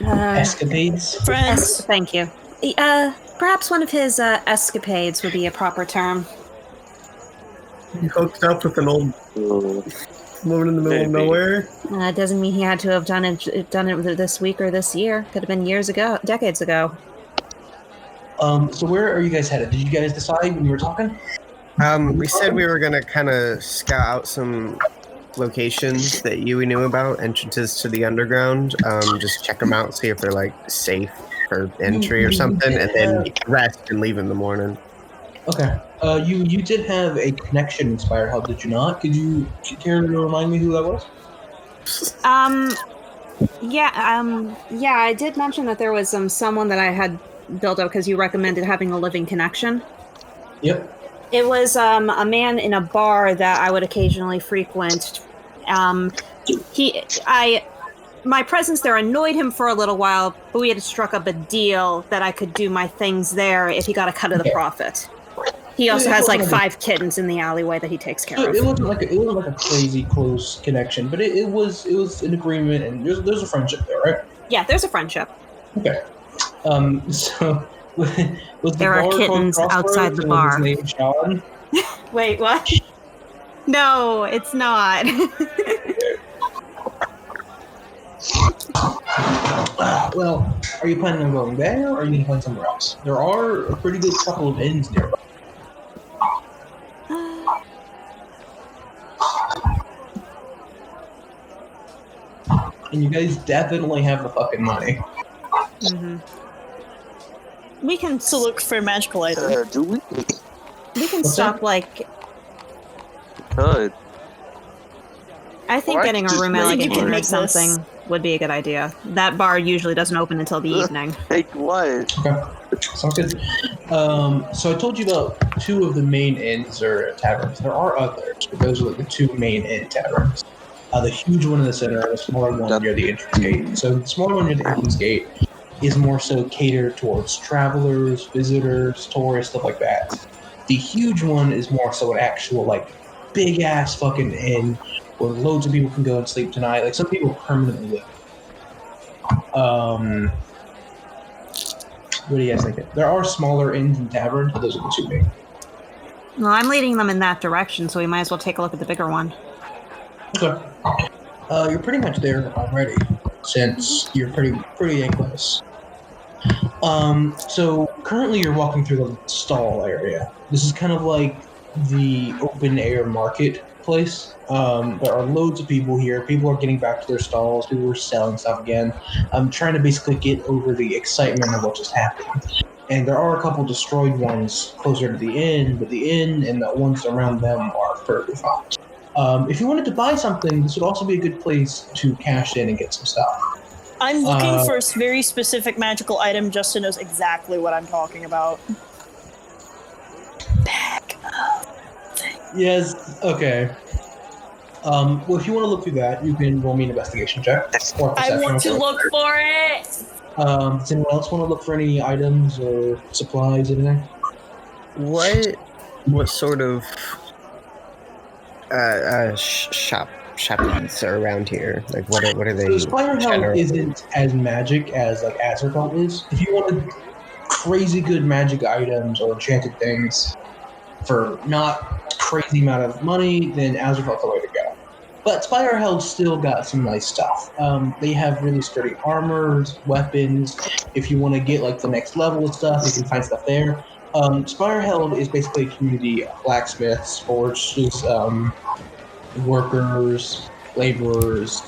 Escapades? Friends. thank you. Perhaps one of his, escapades would be a proper term. You hooked up with an old woman in the middle of Maybe. nowhere? Doesn't mean he had to have done it this week or this year. Could have been decades ago. So where are you guys headed? Did you guys decide when you were talking? We said we were gonna kind of scout out some locations that we knew about, entrances to the underground. Just check them out, see if they're like safe for entry or something, and then rest and leave in the morning. Okay. You did have a connection in Spireheld, did you not? Could you care to remind me who that was? Yeah, I did mention that there was someone that I had built up because you recommended having a living connection. Yep. It was a man in a bar that I would occasionally frequent. My presence there annoyed him for a little while, but we had struck up a deal that I could do my things there if he got a cut of the profit. He also has like 5 kittens in the alleyway that he takes care of. It wasn't like a crazy close connection, but it was an agreement, and there's a friendship there, right? Yeah, there's a friendship. Okay. So was There are kittens outside the bar. Was his name Sean? Wait, what? No, it's not. Well, are you planning on going there, or are you going to find somewhere else? There are a pretty good couple of inns nearby. And you guys definitely have the fucking money. Mm-hmm. We can To look for a magical item. Do we? What's stop that? like. Could. I think Or I getting a could just room make at like You an can inn or make this. something would be a good idea. That bar usually doesn't open until the evening. Take what? Okay, sounds good. So I told you about 2 of the main inns or taverns. There are others, but those are like the 2 main inn taverns. The huge one in the center and the smaller one near the entrance gate. So the smaller one near the entrance gate is more so catered towards travelers, visitors, tourists, stuff like that. The huge one is more so an actual like big ass fucking inn where loads of people can go and sleep tonight. Like some people permanently live. What do you guys think? There are smaller inns and taverns, but those are the 2 main. Well, I'm leading them in that direction, so we might as well take a look at the bigger one. Okay. You're pretty much there already, since you're pretty dang close. So currently you're walking through the stall area. This is kind of like the open air market place. There are loads of people here. People are getting back to their stalls. People are selling stuff again. I'm trying to basically get over the excitement of what just happened. And there are a couple destroyed ones closer to the inn, but the inn and the ones around them are perfectly fine. If you wanted to buy something, this would also be a good place to cash in and get some stuff. I'm looking for a very specific magical item. Justin knows exactly what I'm talking about. Bag of Yes. Okay. Well, if you want to look through that, you can roll me an investigation check. Or I perception, want to whichever. look for it. Does anyone else want to look for any items or supplies, anything? What sort of shoppies are around here? Like, what are they? So Spireheld generally? isn't as magic as like Azerfeld is. If you wanted crazy good magic items or enchanted things for not crazy amount of money, then Azerfeld's the way to go. But Spireheld still got some nice stuff. They have really sturdy armors, weapons. If you want to get like the next level of stuff, you can find stuff there. Spireheld is basically a community of blacksmiths, forges, workers, laborers.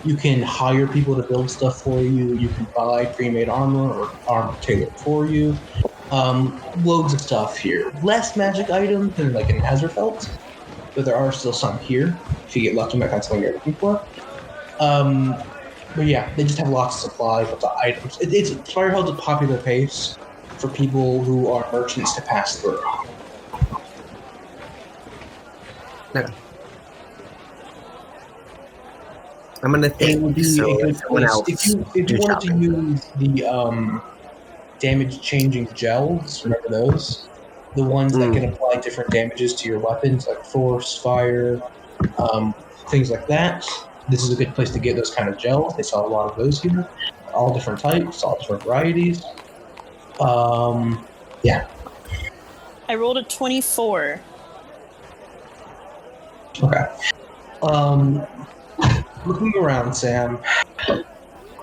You can hire people to build stuff for you. You can buy pre-made armor or armor tailored for you. Loads of stuff here. Less magic items than like in Azerfeld, but there are still some here. If you get lucky, you might find something you're looking for. But yeah, they just have lots of supplies, lots of items. It's Spireheld's a popular place for people who are merchants to pass through. No. I'm gonna It think would be so. a good Someone place. else If you do wanted to shopping. use the damage-changing gels, remember those? The ones that can apply different damages to your weapons, like force, fire, things like that. This is a good place to get those kind of gels. They sell a lot of those here. All different types, all different varieties. Yeah. I rolled a 24. Okay. Looking around, Sam,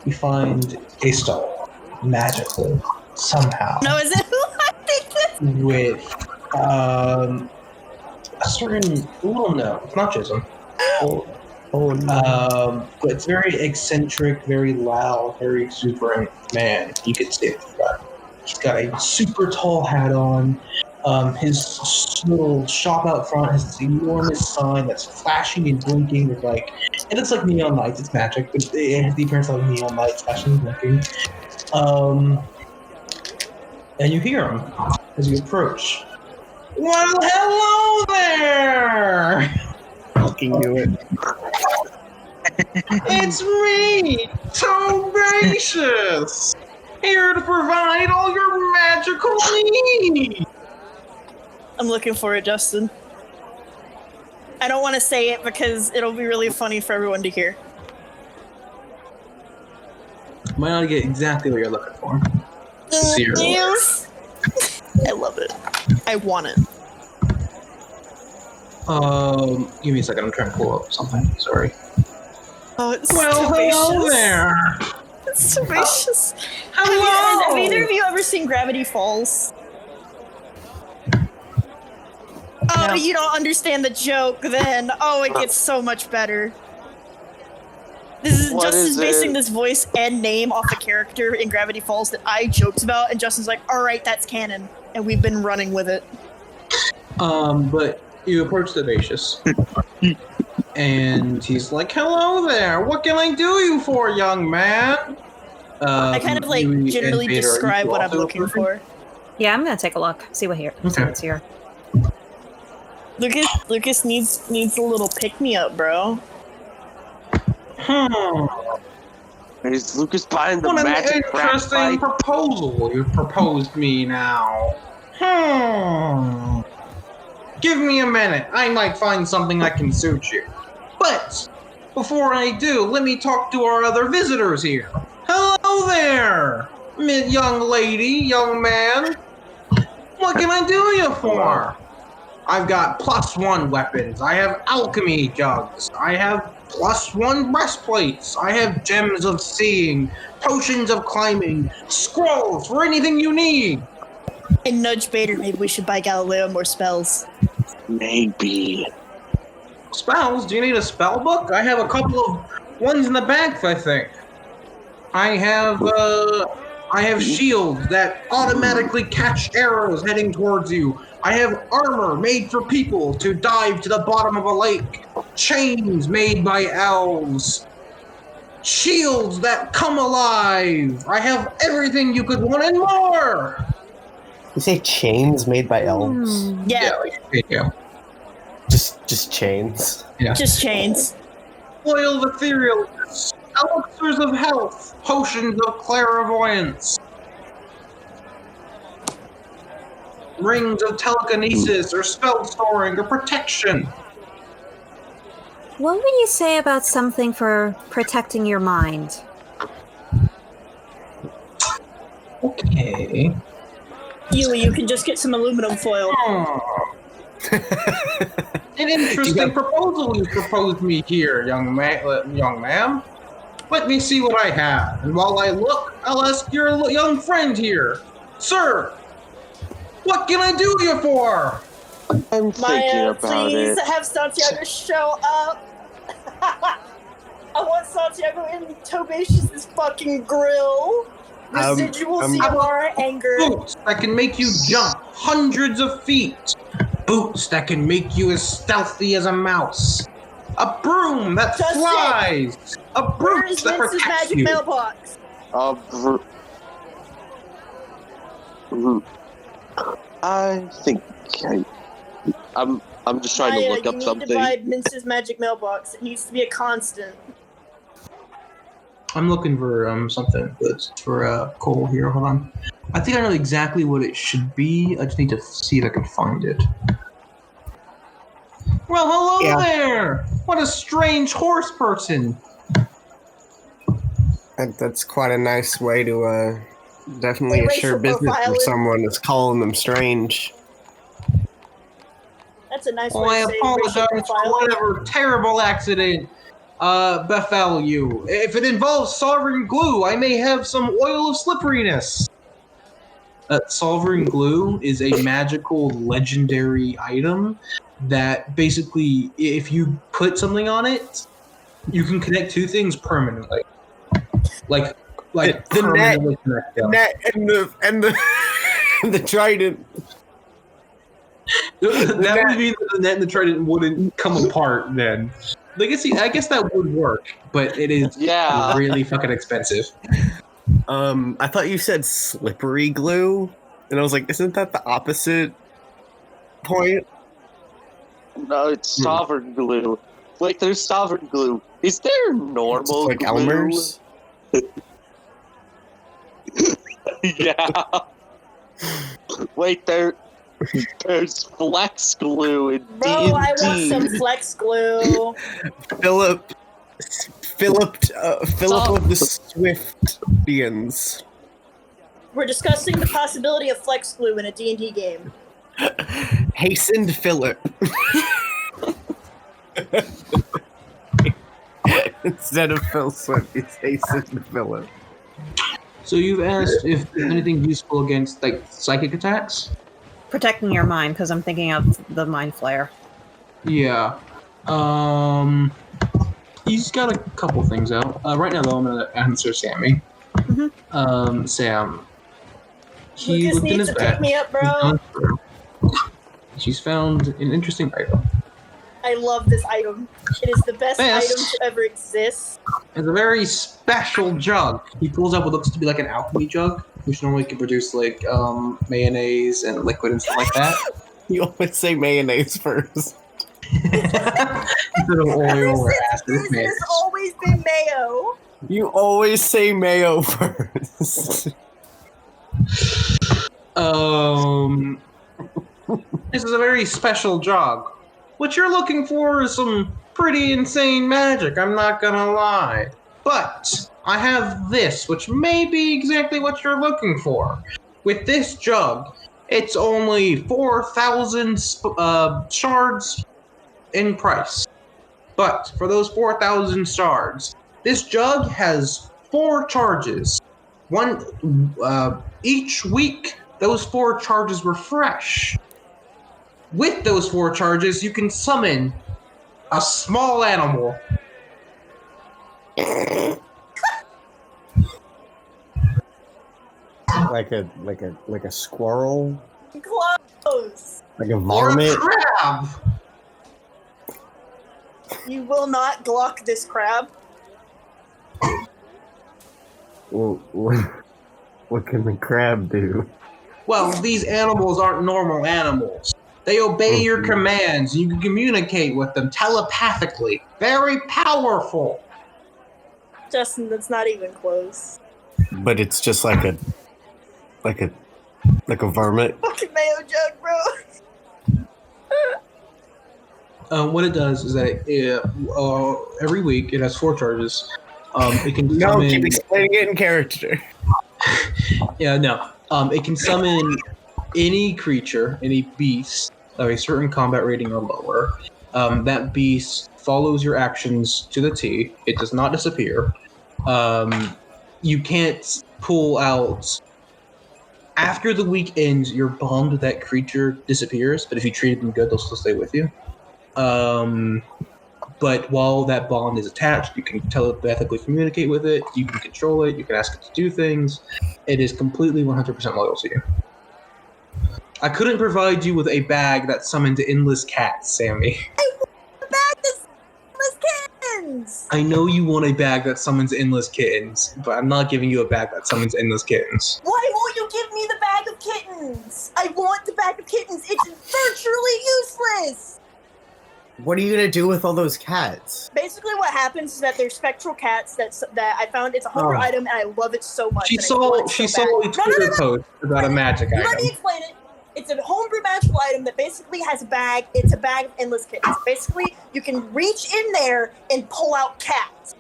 you find a stone magically somehow No, is it who I think this? with a certain it's not Chisholm. Oh no. But it's very eccentric, very loud, very exuberant man. You can see it. He's got a super tall hat on. His little shop out front has this enormous sign that's flashing and blinking with it looks like neon lights. It's magic, but it has the appearance of neon lights flashing and blinking. And you hear him as you approach. Well, hello there! Fucking do it. It's me, Tobacious! Here to provide all your magical needs! I'm looking for it, Justin. I don't want to say it because it'll be really funny for everyone to hear. Might not get exactly what you're looking for. Zero. Yes. I love it. I want it. Give me a second, I'm trying to pull up something, sorry. Oh, it's Well, hello there! It's Tobacious. Hello! Have either of you ever seen Gravity Falls? Oh, No. you don't understand the joke then. Oh, it gets so much better. This is What Justin's is basing it? this voice and name off a character in Gravity Falls that I joked about, and Justin's like, alright, that's canon. And we've been running with it. But you approach Tobacious. And he's like, hello there, what can I do you for, young man? I kind of like you generally and Vader, are describe you what I'm also looking approaching? for. Yeah, I'm gonna take a look. See what here. See Okay. what's here. Lucas needs a little pick me up, bro. Is Lucas buying the What an magic crap interesting bike? proposal you've proposed me now. Give me a minute. I might find something that can suit you. But before I do, let me talk to our other visitors here. Hello there, young lady, young man. What can I do you for? I've got +1 weapons. I have alchemy jugs. I have +1 breastplates. I have gems of seeing, potions of climbing, scrolls for anything you need. And nudge Bader, maybe we should buy Galileo more spells. Maybe. Spells? Do you need a spell book? I have a couple of ones in the back, I think. I have shields that automatically catch arrows heading towards you. I have armor made for people to dive to the bottom of a lake. Chains made by elves. Shields that come alive. I have everything you could want and more. You say chains made by elves? Yeah. Like, yeah. Just chains. Yeah. Just chains. Oil of ethereal, elixirs of health, potions of clairvoyance, rings of telekinesis, or spell storing, or protection. What would you say about something for protecting your mind? Okay. You can just get some aluminum foil. An interesting proposal you proposed me here, young ma'am. Let me see what I have, and while I look, I'll ask your young friend here. Sir, what can I do you for? I'm thinking Maya, about please it. have Santiago show up. I want Santiago in Tobatius' fucking grill. Residual CR anger. Boots that can make you jump hundreds of feet. Boots that can make you as stealthy as a mouse. A broom that Just flies. A Where brooch is that Vince's protects magic you. mailbox? I think I'm just trying to look up you something. need to buy Vince's magic mailbox. It needs to be a constant. I'm looking for something for Cole here. Hold on. I think I know exactly what it should be. I just need to see if I can find it. Well, hello there! What a strange horse person! That's quite a nice way to definitely Hey, assure racial business for profiling. someone that's calling them strange. That's a nice Oh, way I to say apologize racial for profiling. whatever terrible accident befell you. If it involves sovereign glue, I may have some oil of slipperiness. Sovereign glue is a magical legendary item that basically, if you put something on it, you can connect two things permanently. Like The permanently connect them. Net and the the trident. That would mean that the net and the trident wouldn't come apart then. Like, I guess that would work, but it is really fucking expensive. I thought you said slippery glue, and I was like, isn't that the opposite point? No, it's sovereign glue. Wait, there's sovereign glue. Is there normal Like glue? Elmer's? Yeah. Wait, there's flex glue in Bro, D&D. I want some flex glue. Philip of the Swiftians. We're discussing the possibility of flex glue in a D&D game. Hastened Philip. Instead of Phil Swift, it's Hastened Philip. So you've asked if there's anything useful against like psychic attacks? Protecting your mind, because I'm thinking of the mind flare. Yeah. He's got a couple things out. Right now, though, I'm gonna answer Sammy. Sam. He Lucas looked in needs his to pick bag. me up, bro. She's found an interesting item. I love this item. It is the best Yes. item to ever exist. It's a very special jug. He pulls out what looks to be like an alchemy jug, which normally can produce like mayonnaise and liquid and stuff like that. You always say mayonnaise first. Instead of oil or acid, it's It mayonnaise. has always been mayo. You always say mayo first. This is a very special jug. What you're looking for is some pretty insane magic, I'm not gonna lie. But I have this, which may be exactly what you're looking for. With this jug, it's only 4,000 shards in price. But for those 4,000 shards, this jug has 4 charges. Each week, those 4 charges refresh. With those 4 charges, you can summon a small animal. like a squirrel, Close. like a Or a varmint. crab. You will not Glock this crab. Well, what can the crab do? Well, these animals aren't normal animals. They obey your commands. You can communicate with them telepathically. Very powerful. Justin, that's not even close. But it's just like a vermin. Fucking mayo jug, bro. What it does is that every week it has 4 charges. It can No, summon. keep explaining it in character. Yeah, no. It can summon any creature, any beast of a certain combat rating or lower. That beast follows your actions to the T. It does not disappear. You can't pull out. After the week ends, your bond with that creature disappears, but if you treat them good, they'll still stay with you. But while that bond is attached, you can telepathically communicate with it, you can control it, you can ask it to do things. It is completely 100% loyal to you. I couldn't provide you with a bag that summoned endless cats, Sammy. The bag that's endless kittens! I know you want a bag that summons endless kittens, but I'm not giving you a bag that summons endless kittens. Why won't you give me the bag of kittens? I want the bag of kittens. It's virtually useless. What are you gonna do with all those cats? Basically, what happens is that there's spectral cats that I found. It's a homebrew item, and I love it so much. She and I saw want it so a bad. Twitter post about a magic Let me item. explain it. It's a homebrew magical item that basically has a bag. It's a bag of endless kittens. Basically, you can reach in there and pull out cats.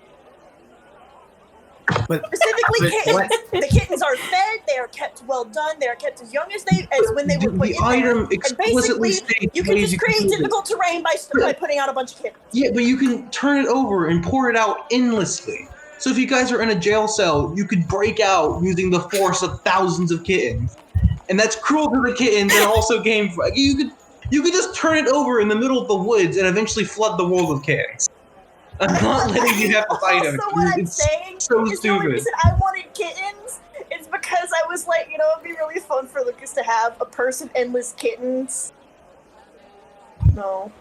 But Specifically, kittens. what? The kittens are fed. They are kept well done. They are kept as young as when they were put The in there. item And explicitly basically, states you can ways just create do this. difficult terrain by putting out a bunch of kittens. Yeah, but you can turn it over and pour it out endlessly. So if you guys are in a jail cell, you could break out using the force of thousands of kittens. And that's cruel to the kittens and also you could just turn it over in the middle of the woods and eventually flood the world with kittens. I'm not letting you have this item. Also, what I'm It's saying so is the stupid. only reason I wanted kittens is because I was like, it'd be really fun for Lucas to have a purse of endless kittens. No,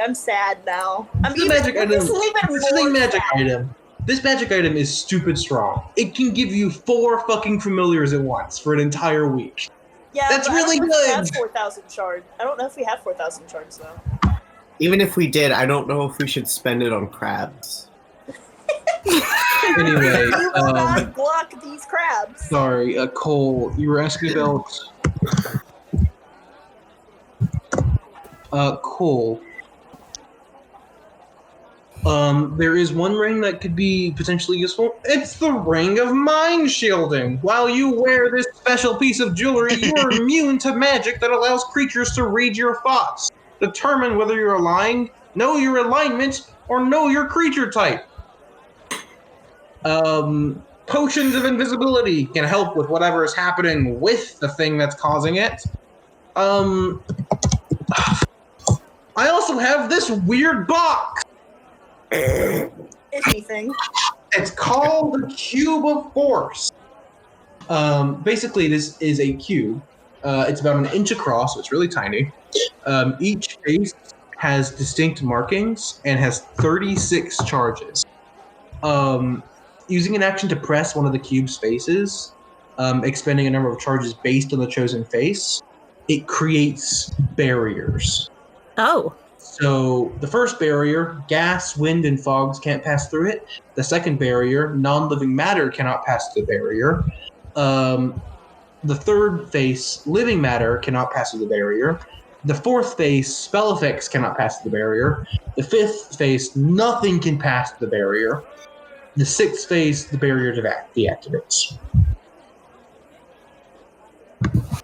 I'm sad now. This is a magic item. This is even This is a more magic sad. item. This magic item is stupid strong. It can give you 4 fucking familiars at once for an entire week. Yeah, That's but really I don't know if we good. have 4,000 shards. I don't know if we have 4,000 shards though. Even if we did, I don't know if we should spend it on crabs. Anyway, You will not block these crabs. sorry, Cole, you were asking about... Cole. There is one ring that could be potentially useful. It's the Ring of Mind Shielding. While you wear this special piece of jewelry, you are immune to magic that allows creatures to read your thoughts, determine whether you're aligned, know your alignment, or know your creature type. Potions of invisibility can help with whatever is happening with the thing that's causing it. I also have this weird box. Anything. It's called the Cube of Force. Basically, this is a cube. It's about 1 inch across, so it's really tiny. Each face has distinct markings and has 36 charges. Using an action to press one of the cube's faces, expending a number of charges based on the chosen face, it creates barriers. Oh. So the first barrier, gas, wind, and fogs can't pass through it. The second barrier, non-living matter cannot pass through the barrier. The third face, living matter cannot pass through the barrier. The fourth face, spell effects cannot pass through the barrier. The fifth face, nothing can pass through the barrier. The sixth face, the barrier deactivates.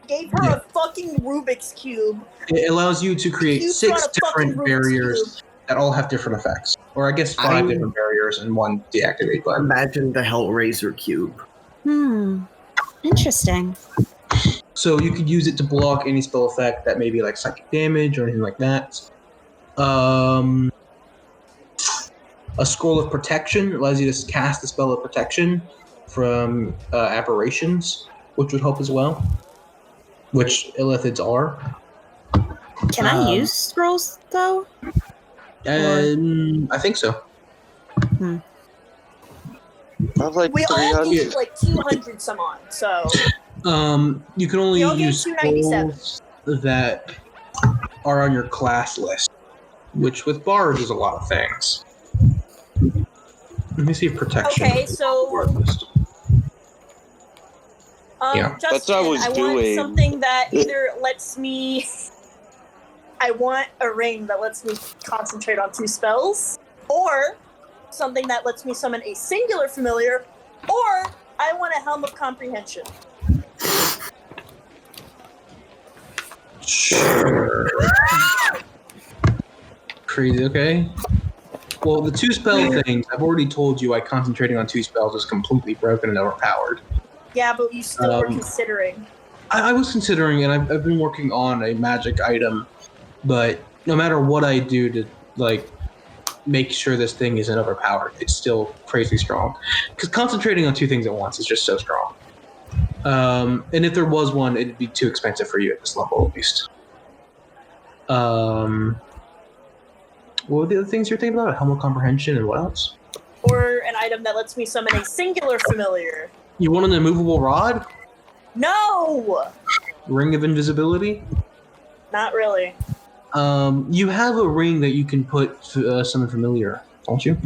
Gave her a fucking Rubik's Cube. It allows you to create You 6 got a fucking different Rubik's barriers that all have different effects. Or I guess 5 different barriers and 1 deactivate button. Imagine the Hellraiser cube. Interesting. So you could use it to block any spell effect that may be like psychic damage or anything like that. A Scroll of Protection allows you to cast a spell of protection from aberrations, which would help as well. Which Illithids are. Can I use scrolls though? I think so. I have like We all 300. need like 200 some odd, so You can only We all get use 297. scrolls that are on your class list, which with bards is a lot of things. Let me see if protection. Okay, is so- on the bard list. Yeah. Justin, That's what I was want doing. something that either lets me. I want a ring that lets me concentrate on 2 spells, or something that lets me summon a singular familiar, or I want a Helm of Comprehension. Sure. Crazy, okay. Well, the 2 spell things, I've already told you concentrating on 2 spells is completely broken and overpowered. Yeah, but you still were considering. I was considering, and I've been working on a magic item, but no matter what I do to, like, make sure this thing isn't overpowered, it's still crazy strong. Because concentrating on 2 things at once is just so strong. And if there was one, it'd be too expensive for you at this level, at least. What were the other things you're thinking about? Helm of Comprehension and what else? Or an item that lets me summon a singular familiar. You want an immovable rod? No! Ring of invisibility? Not really. You have a ring that you can put summon familiar, don't you?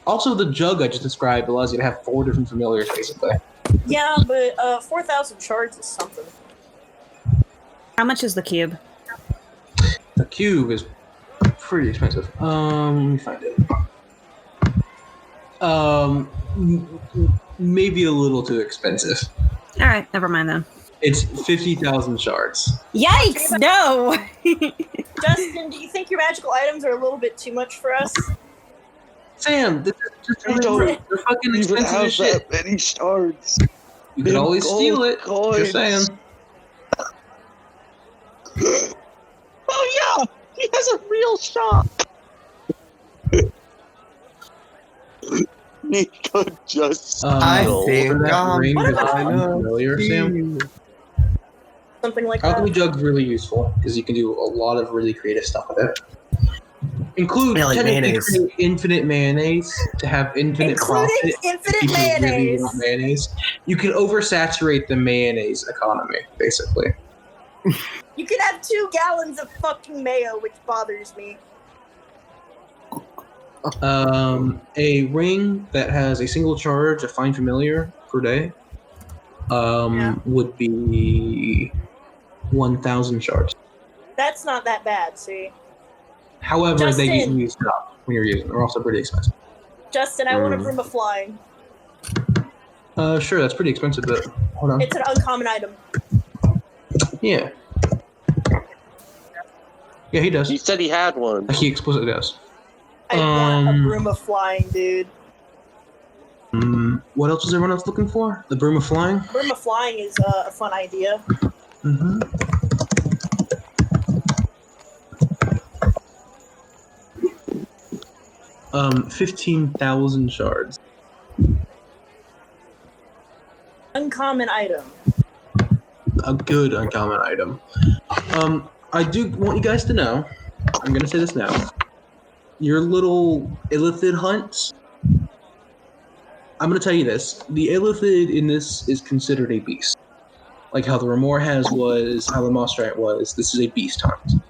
Also, the jug I just described allows you to have 4 different familiars, basically. Yeah, but 4,000 shards is something. How much is the cube? The cube is pretty expensive. Let me find it. Maybe a little too expensive. All right, never mind then. It's 50,000 shards. Yikes! No. Justin, do you think your magical items are a little bit too much for us? Sam, this is just You don't they're fucking even expensive have as shit. that many shards. You can always steal it. Coins. Just saying. Oh yeah, he has a real shop. Nico just I stole. think for that I'm ring What that's about- familiar, Sam. Something like Alchemy that. Jug's really useful because you can do a lot of really creative stuff with it. Include Yeah, like technically mayonnaise. create infinite mayonnaise to have infinite Including profit. infinite People really mayonnaise. want mayonnaise. You can oversaturate the mayonnaise economy, basically. You can have 2 gallons of fucking mayo, which bothers me. A ring that has a single charge of Find Familiar per day would be 1,000 shards. That's not that bad, see? However, they get Justin. used up when you're using them. They're also pretty expensive. Justin, I want a broom of flying. Sure, that's pretty expensive, but hold on. It's an uncommon item. Yeah. Yeah, he does. He said he had one. He explicitly does. I want a broom of flying, dude. What else is everyone else looking for? The Broom of Flying? Broom of flying is a fun idea. Mm-hmm. 15,000 shards. Uncommon item. A good uncommon item. I do want you guys to know, I'm gonna say this now, your little Illithid hunts, I'm gonna tell you this, the Illithid in this is considered a beast. Like how the Remorhaz was, how the Mostrite was, this is a beast hunt.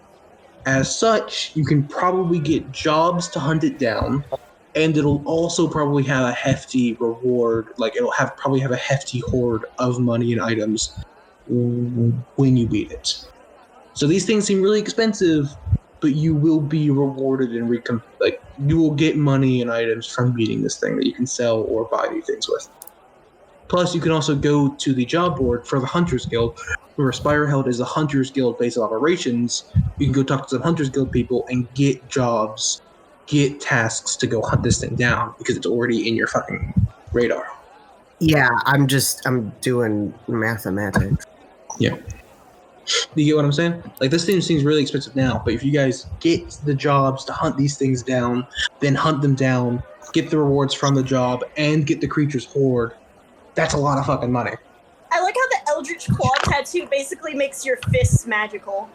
As such, you can probably get jobs to hunt it down, and it'll also probably have a hefty reward, like it'll probably have a hefty hoard of money and items when you beat it. So these things seem really expensive, but you will be rewarded and you will get money and items from beating this thing that you can sell or buy these things with. Plus, you can also go to the job board for the Hunters Guild, where Spireheld is a Hunters Guild base of operations. You can go talk to some Hunters Guild people and get jobs, get tasks to go hunt this thing down because it's already in your fucking radar. Yeah, I'm doing mathematics. Yeah. Do you get what I'm saying? Like, this thing seems really expensive now, but if you guys get the jobs to hunt these things down, then hunt them down, get the rewards from the job, and get the creature's hoard, that's a lot of fucking money. I like how the Eldritch Claw tattoo basically makes your fists magical.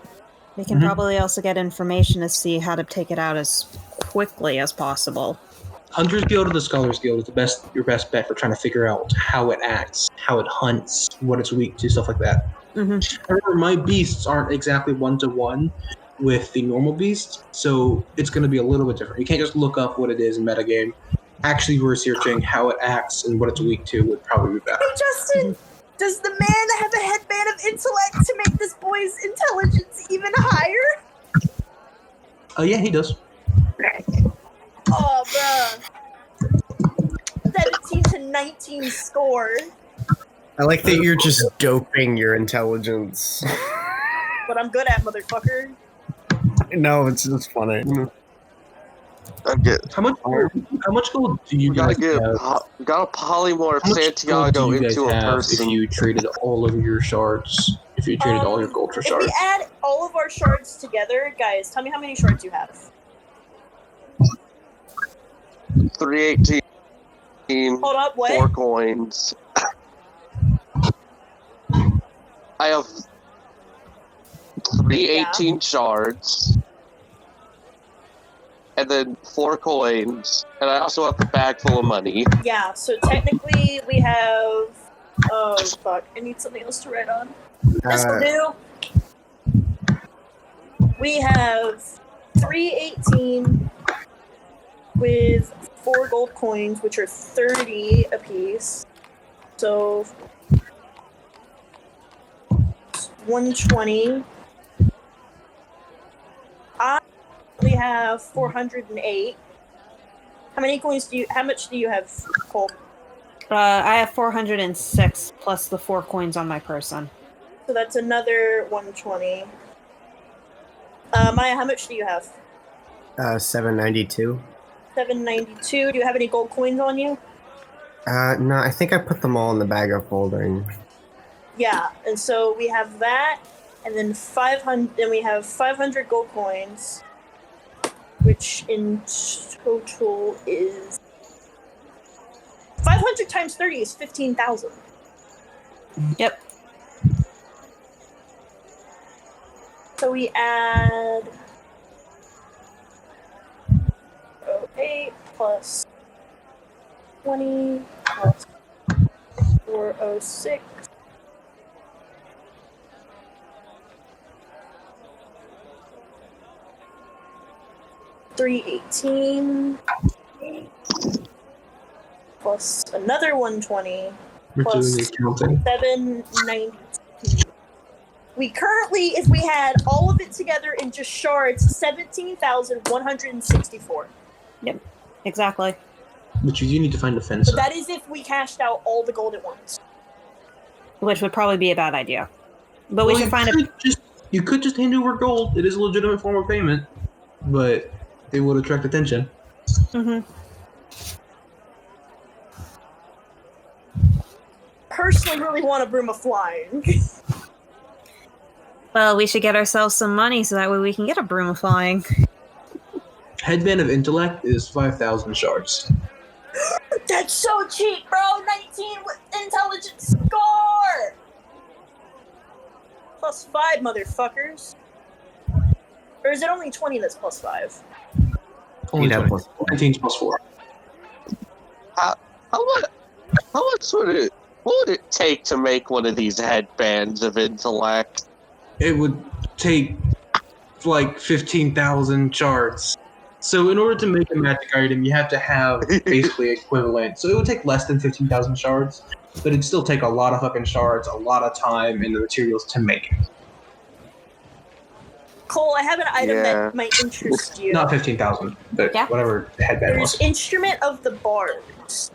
We can probably also get information to see how to take it out as quickly as possible. Hunter's Guild or the Scholar's Guild is your best bet for trying to figure out how it acts, how it hunts, what it's weak to, stuff like that. Mm-hmm. Remember, my beasts aren't exactly one-to-one. with the normal beast, so it's going to be a little bit different. You can't just look up what it is in metagame. Actually researching how it acts and what it's weak to would probably be better. Hey, Justin! Does the man have a headband of intellect to make this boy's intelligence even higher? Yeah, he does. Oh, bruh. 17 to 19 score. I like that you're just doping your intelligence. But I'm good at, motherfucker. No, it's just funny. I get. How much gold do you We gotta guys get. have? We gotta polymorph How much gold Santiago do you guys into a have person. if you traded all of your shards? If you traded all your gold for If shards? we add all of our shards together, guys, tell me how many shards you have. 318. Hold up, what? 4 coins. I have 318 shards. And then 4 coins. And I also have a bag full of money. Yeah, so technically we have... Oh, fuck. I need something else to write on. This will do. We have 318 with 4 gold coins, which are 30 apiece. So 120. I only have 408. How much do you have, Cole? I have 406 plus the 4 coins on my person. So that's another 120. Maya, how much do you have? 792. 792. Do you have any gold coins on you? No, I think I put them all in the bag of holding. Yeah, and so we have that, and then 500. Then we have 500 gold coins, which in total is 500 times 30 is 15,000. Yep. So we add 8 plus 20 plus 406. $318 plus another 120 We're plus doing the accounting. 790. We currently, if we had all of it together in just shards, 17,164. Yep. Exactly. But you do need to find a fence. But that is if we cashed out all the gold at once. Which would probably be a bad idea. But we should find a. You could just hand over gold. It is a legitimate form of payment, but it would attract attention. Mm-hmm. Personally, really want a broom of flying. Well, we should get ourselves some money so that way we can get a broom of flying. Headband of intellect is 5,000 shards. That's so cheap, bro! 19 with intelligence score! Plus 5, motherfuckers. Or is it only 20 that's plus 5? Only You'd have 20. 19 plus 4. How much would it? What would it take to make one of these headbands of intellect? It would take like 15,000 shards. So in order to make a magic item, you have to have basically equivalent. So it would take less than 15,000 shards, but it'd still take a lot of fucking shards, a lot of time, and the materials to make it. Cole, I have an item Yeah. that might interest you. Not 15,000, but Yeah. whatever the headband There's was. Instrument of the Bards.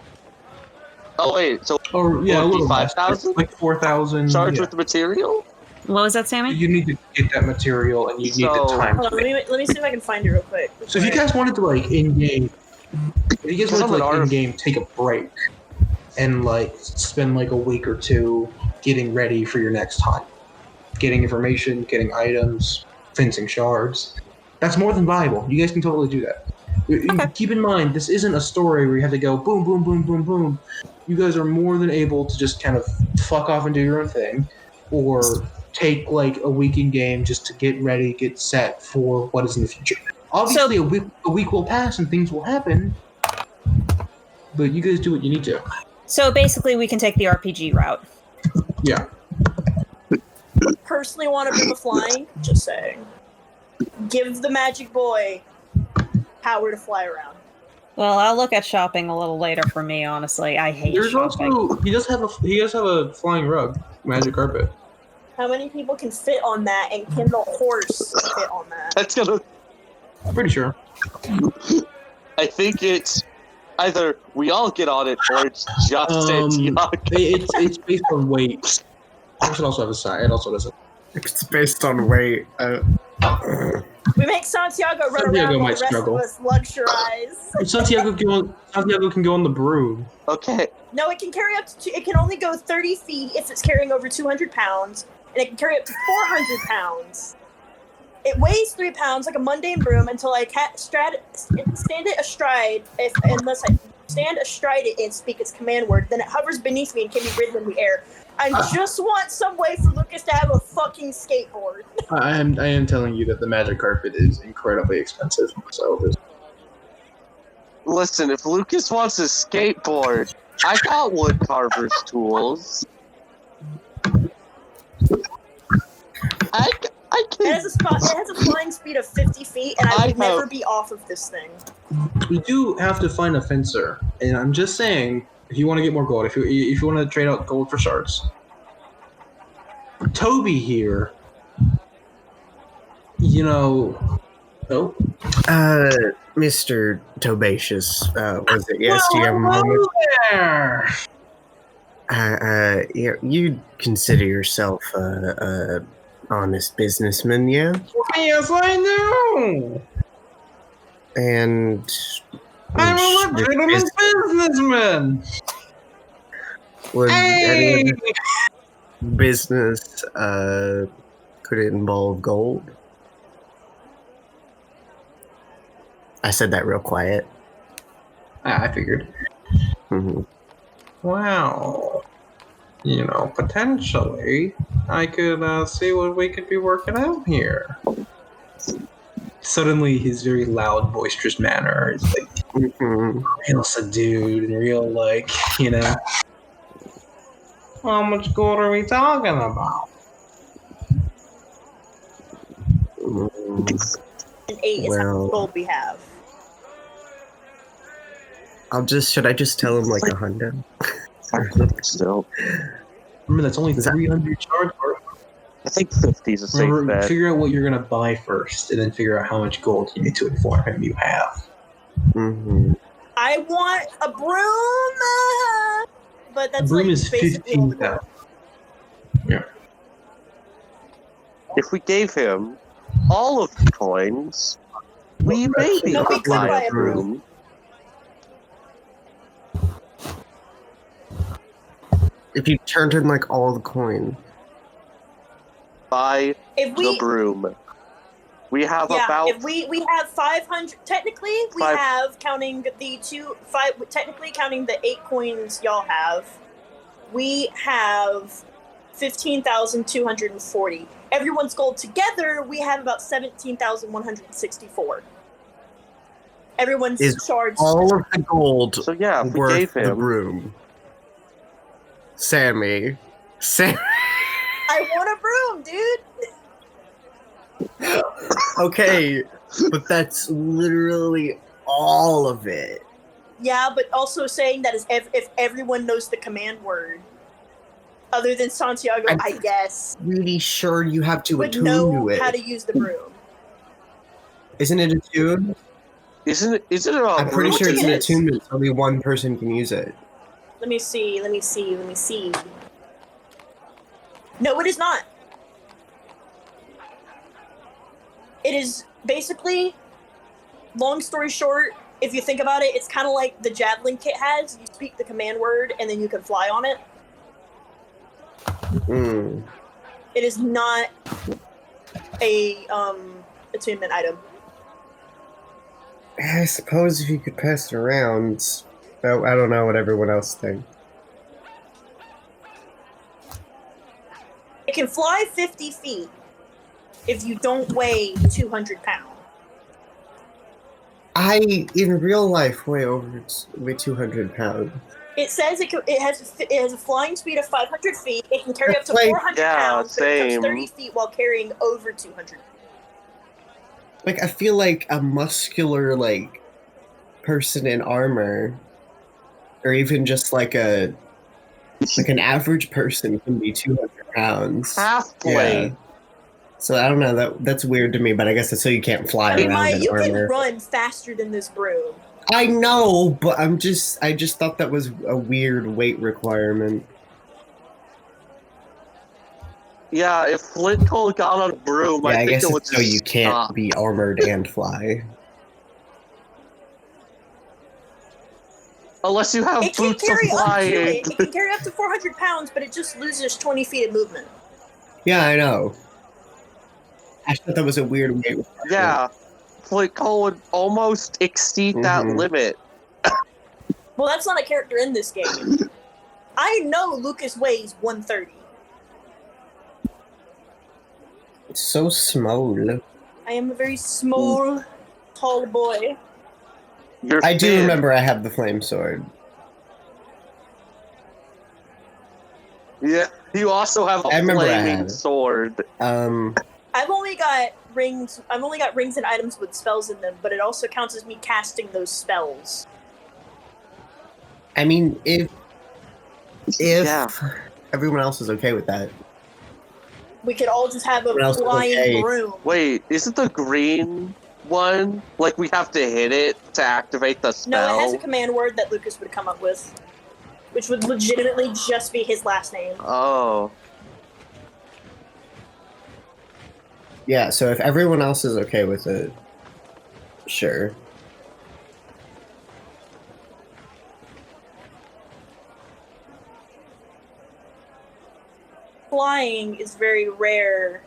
Oh wait, so Or yeah, a would it be little less, 5,000? like 4,000. charged Yeah. with the material? What was that, Sammy? You need to get that material, and you need the So- time. Hold to on, make it. let me see if I can find it real quick. So if you guys wanted to like in-game, I'm an in-game take a break and like spend like a week or two getting ready for your next time, getting information, getting items, fencing shards, that's more than viable. You guys can totally do that. Keep in mind, this isn't a story where you have to go boom, boom, boom, boom, boom. You guys are more than able to just kind of fuck off and do your own thing, or take like a week in game just to get ready, get set for what is in the future. Obviously, a week will pass and things will happen, but you guys do what you need to. So basically, we can take the RPG route. Yeah. Personally want a broom of flying? Just saying. give the magic boy power to fly around. Well, I'll look at shopping a little later for me, honestly. I hate There's shopping. also he does have a flying rug, magic carpet. How many people can fit on that, and can the horse fit on that? That's gonna. I'm pretty sure. I think it's either we all get on it or it's just Santiago. It's based on weight. It should also have a side. It also doesn't. It's based on weight. We make Santiago run Santiago around while might the rest struggle. of us luxurize. Santiago can go on the broom. Okay. No, it can carry up to. It can only go 30 feet if it's carrying over 200 pounds, and it can carry up to 400 pounds. It weighs 3 pounds like a mundane broom until I stand it astride. Unless I stand astride it and speak its command word, then it hovers beneath me and can be ridden in the air. I just want some way for Lucas to have a fucking skateboard. I am telling you that the magic carpet is incredibly expensive. So Listen, if Lucas wants a skateboard, I got wood carver's tools. I It can. has a flying speed of 50 feet, and I would never be off of this thing. we do have to find a fencer, and I'm just saying, if you want to get more gold, if you want to trade out gold for shards, Toby here, oh, Mr. Tobacious, was it? Yes, do you have a moment? there. You consider yourself a honest businessman, yeah? Yes, I know. And I'm a legitimate businessman. was Hey! any of the business could it involve gold? I said that real quiet. I figured. Mm-hmm. Wow. Potentially, I could see what we could be working out here. Suddenly, his very loud, boisterous manner is like Mm-hmm. real subdued and real how much gold are we talking about? And 8 is how much gold we have. Should I just tell him like 100? Still, Remember, that's only 300 shards. I think 50 is a safe Remember, bet. figure out what you're gonna buy first, and then figure out how much gold you need to inform him you have. Mm-hmm. I want a broom, but that's The broom like is basically all the gold. 15,000. Yeah. If we gave him all of the coins, we maybe No, we could could buy buy a a broom. broom. If you turned in like all the coin. Buy If the we, broom. We have yeah, about if we have 500. Technically, we Five- have counting technically counting the 8 coins y'all have. We have 15,240. Everyone's gold together, we have about 17,164. Everyone's Is shards. all of the gold so yeah, if we worth gave the him broom. Sammy. I want a broom, dude. Okay, but that's literally all of it. Yeah, but also saying that is if everyone knows the command word, other than Santiago, I guess, Really sure you have to would attune know to it. how to use the broom. Isn't it attuned? isn't it a I'm pretty broom? sure it's an Yes. attunement. So only one person can use it. Let me see. No, it is not. It is basically, long story short, if you think about it, it's kind of like the javelin kit has. You speak the command word, and then you can fly on it. Mm. It is not a attunement item. I suppose if you could pass it around. Oh, I don't know what everyone else thinks. It can fly 50 feet if you don't weigh 200 pounds. I, in real life, weigh 200 pounds. It says it has a flying speed of 500 feet. It can carry up to Wait. 400 Yeah, pounds, but it same. comes 30 feet while carrying over 200. Like, I feel like a muscular, like, person in armor, or even just like an average person can be 200 pounds. Halfway. Yeah. So I don't know, that's weird to me, but I guess it's so you can't fly I mean, around Maya, in you armor. can run faster than this broom. I know, but I just thought that was a weird weight requirement. Yeah, if Flint Cole got on a broom, Yeah, I think guess it would it's so you can't stop. be armored and fly. Unless you have It can boots of carry up to flying. it. It can carry up to 400 pounds, but it just loses 20 feet of movement. Yeah, I know. I thought that was a weird weight requirement. Yeah, Flint Cole would almost exceed that Mhm. limit. Well, that's not a character in this game. I know Lucas weighs 130. It's so small. I am a very small, tall boy. You're I do thin. remember I have the flame sword. Yeah, you also have a I remember I flaming had it. sword. I've only got rings. I've only got rings and items with spells in them, but it also counts as me casting those spells. I mean, if Yeah. everyone else is okay with that. We could all just have a What else is flying okay? broom. Wait, isn't the green one like we have to hit it to activate the spell? No, it has a command word that Lucas would come up with, which would legitimately just be his last name. Oh. Yeah, so if everyone else is okay with it, sure. Flying is very rare.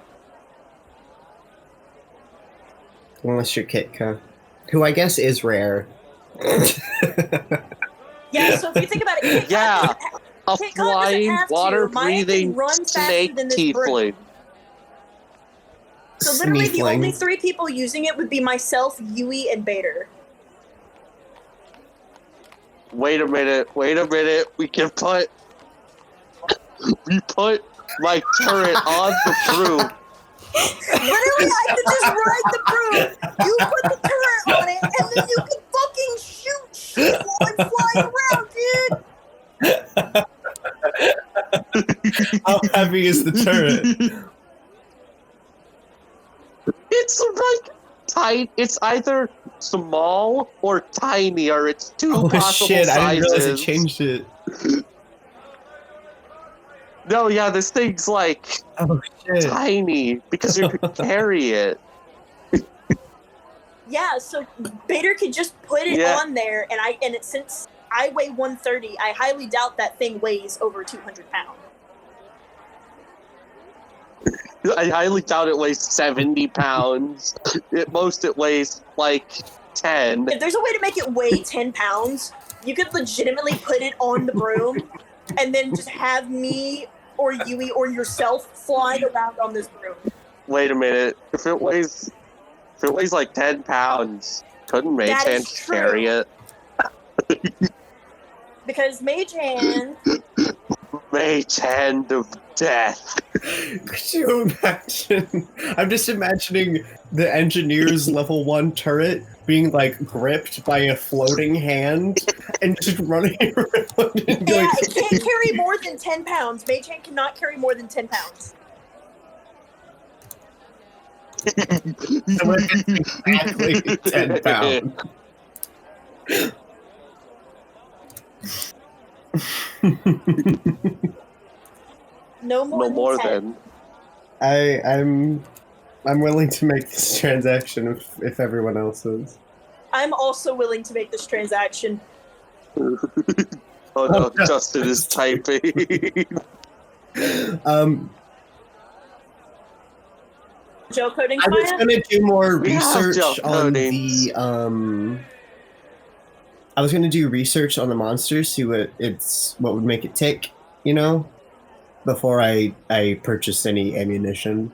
Unless you're Kitka, who I guess is rare. Yeah, so if you think about it, Kit Kat Yeah, a Kit Kat doesn't flying, have to. water-breathing Maya can run faster snake than this broom. tiefling. So literally the Sneefling. only 3 people using it would be myself, Yui, and Bader. Wait a minute. We put my turret on the broom. Literally, I could just ride the broom, you put the turret on it, and then you can fucking shoot shit while I'm flying around, dude! How heavy is the turret? It's like tight. It's either small or tiny, or it's two Oh possible shit! sizes. I didn't realize it changed it. No, yeah, this thing's like Oh shit! tiny because you could carry it. Yeah, so Bader could just put it Yeah. on there, and since I weigh 130, I highly doubt that thing weighs over 200 pounds. I highly doubt it weighs 70 pounds. At most, it weighs like 10. If there's a way to make it weigh 10 pounds, you could legitimately put it on the broom, and then just have me or Yui or yourself flying around on this broom. Wait a minute. If it weighs like 10 pounds, couldn't Mage That Hand is true. carry it? Because Mage Hand, Mage Hand of Death. Could you imagine? I'm just imagining the engineer's level 1 turret being like gripped by a floating hand and just running around and yeah, going. it can't carry more than 10 pounds. Mage Hand cannot carry more than 10 pounds. Exactly 10 pounds. No more No than more 10. than. I'm willing to make this transaction if everyone else is. I'm also willing to make this transaction. Oh no, Justin is typing. Joe coding I was Maya? gonna do more Yeah, research Joe on Codings. the I was gonna do research on the monsters, see what would make it tick, you know, before I purchased any ammunition.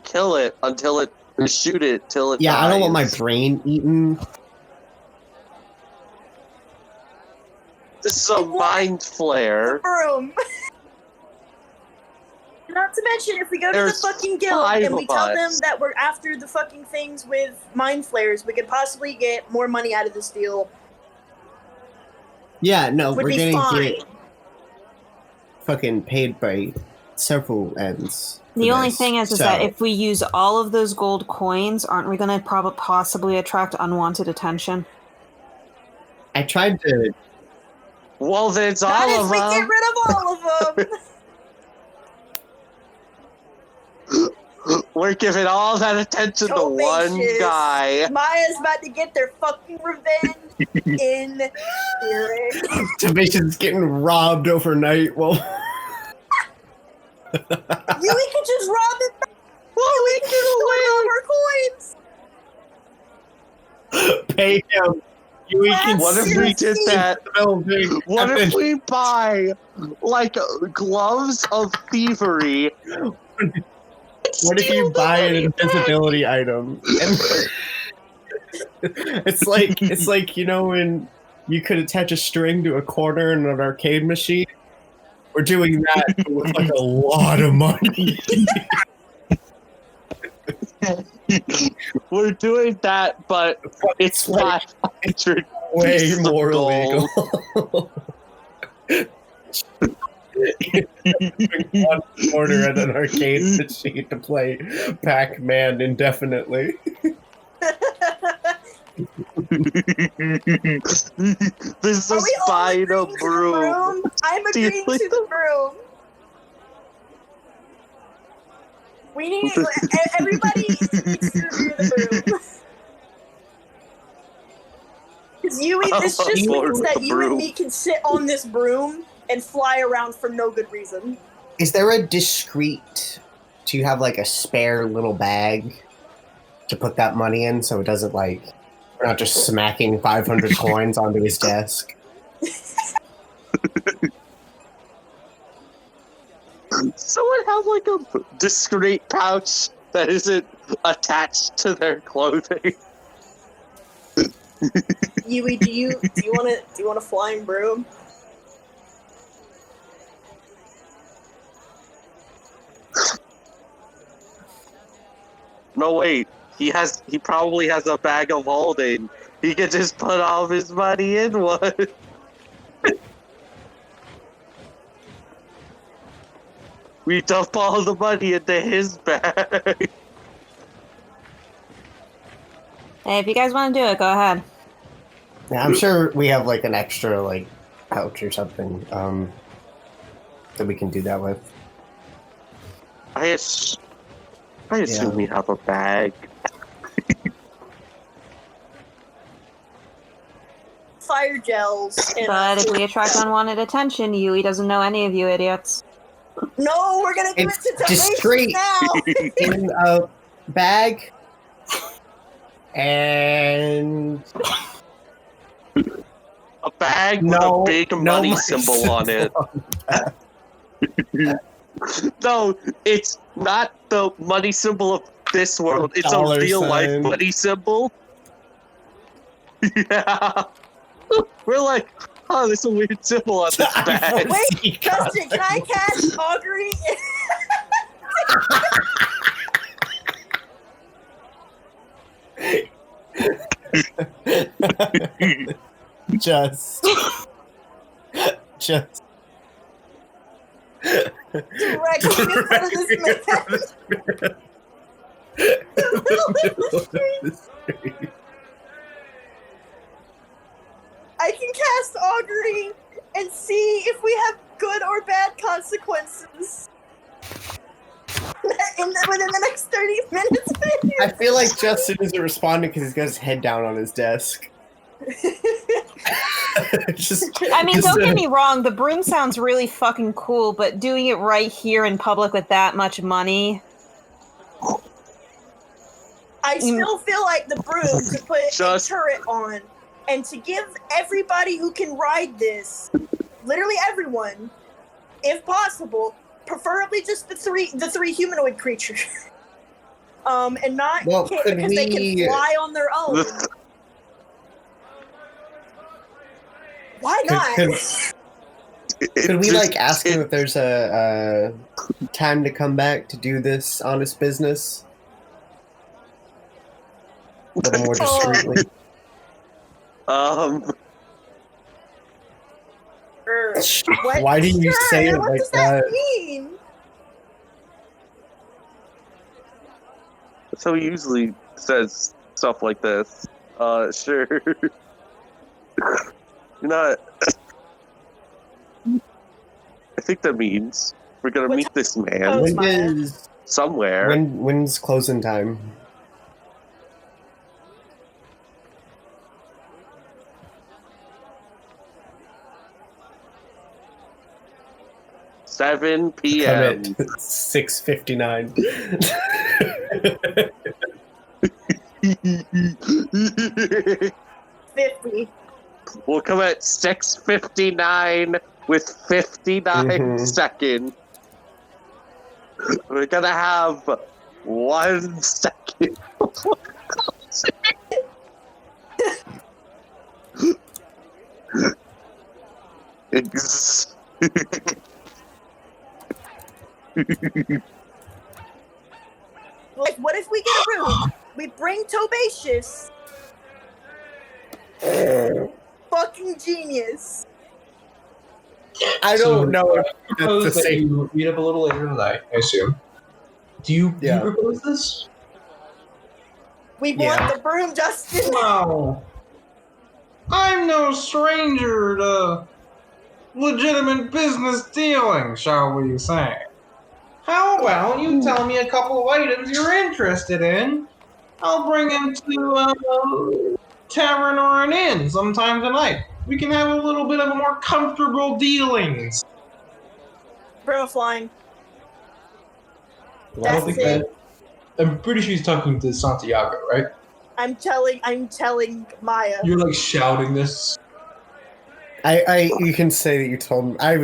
Kill it until it. Shoot it till it Yeah, dies. I don't want my brain eaten. This is a mind flare. Broom. Not to mention, if we go to the There's fucking guild 5 and we of tell us. them that we're after the fucking things with mind flayers, we could possibly get more money out of this deal. Yeah, no, Would we're be gonna fine. get fucking paid by several ends. The for only this, thing is so- that if we use all of those gold coins, aren't we going to possibly attract unwanted attention? I tried to. Well, there's all Not if of we them. get rid of all of them. We're giving all that attention to one Tomacious. guy. Maya's about to get their fucking revenge in spirit. Division's getting robbed overnight. Well, We could just rob it. Well, we Just can all our coins. pay him. We can What if we did that? What if we buy, like, gloves of thievery? What if you buy an invisibility item? And it's like you know when you could attach a string to a corner in an arcade machine. We're doing that but with like a lot of money. We're doing that, but it's like 500 way pieces of more gold. legal. One corner at an arcade machine to play Pac-Man indefinitely. This Are is we all buying a agreeing to the broom. I'm Do you agreeing like to the broom. We need everybody needs to agree the broom. Because this I'm just on board means with that the you broom. and me can sit on this broom and fly around for no good reason. Is there a discreet? Do you have like a spare little bag to put that money in so it doesn't like we're not just smacking 500 coins onto his desk? Someone have like a discreet pouch that isn't attached to their clothing. Yui, do you want a flying broom? No, wait. He probably has a bag of holding. He could just put all of his money in one. We dump all the money into his bag. Hey, if you guys want to do it, go ahead. Yeah, I'm sure we have like an extra like pouch or something that we can do that with. I assume we have a bag. Fire gels. And, But if we attract unwanted attention, Yui doesn't know any of you idiots. no, we're gonna give It's it to discreet. Tomacious now. In a bag and A bag with no a big money symbol on it. No, it's not the money symbol of this world. It's a Dollar real life sign. money symbol. Yeah. We're like, oh, there's a weird symbol on this bag. Wait, Justin, can I cast augury? just Directly in front of this man. I can cast augury and see if we have good or bad consequences. Within the next 30 minutes. I feel like Justin isn't responding because he's got his head down on his desk. I mean, don't get me wrong, the broom sounds really fucking cool, but doing it right here in public with that much money... I still feel like the broom to put Just- a turret on and to give everybody who can ride this, literally everyone, if possible, preferably just the three humanoid creatures. And not Well, because could they can we- fly on their own. Why not? Could we ask him if there's a time to come back to do this honest business? A little more discreetly. What? Why do you say it what like does that that? mean? So he usually says stuff like this. Sure. You're not. I think that means we're gonna What meet this man Oh, When Maya. is somewhere. when's closing time? 7 Come p.m. at 6:59. 50. We'll come at 6:59 with 59 Mhm. seconds. We're gonna have 1 second. Like, what if we get a room? We bring Tobatius. Fucking genius. I don't know if that's the Propose that same. you meet up a little later tonight, I assume. Do you propose this? We want the broom, Justin. Wow. I'm no stranger to legitimate business dealing, shall we say. How about you tell me a couple of items you're interested in? I'll bring him to a tavern or an inn sometime tonight. We can have a little bit of a more comfortable dealings. Broom flying. I don't That's think it. I'm pretty sure he's talking to Santiago, right? I'm telling Maya. You're like shouting this. You can say that you told me. I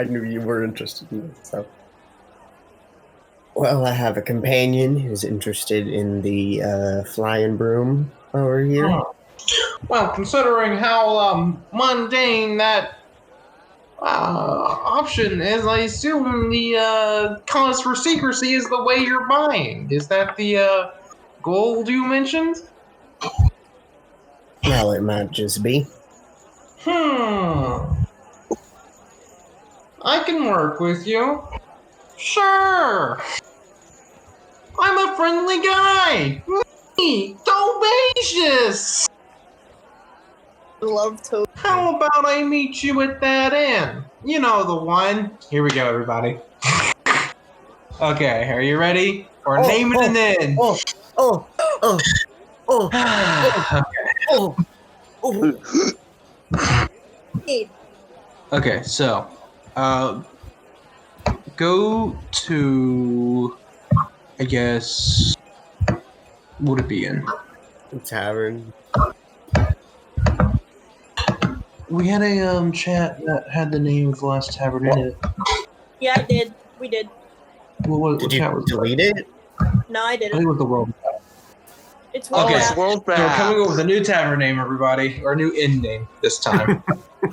knew you were interested in this, so. Well, I have a companion who's interested in the flying broom over here. Oh. Well, considering how mundane that option is, I assume the cause for secrecy is the way you're buying. Is that the gold you mentioned? Well, it might just be. I can work with you. Sure. I'm a friendly guy. Me, Tobatius. Love Toby. How about I meet you at that inn? You know the one. Here we go, everybody. Okay, are you ready? Or name it an inn. Okay, so, go to, I guess, what would it be in? Tavern. We had a chat that had the name of the last tavern in it. Yeah, I did. We did. What Did chat you was delete it? No, I I think didn't. it was the world. It's Okay. well. World So we're coming up with a new tavern name, everybody, or a new inn name this time.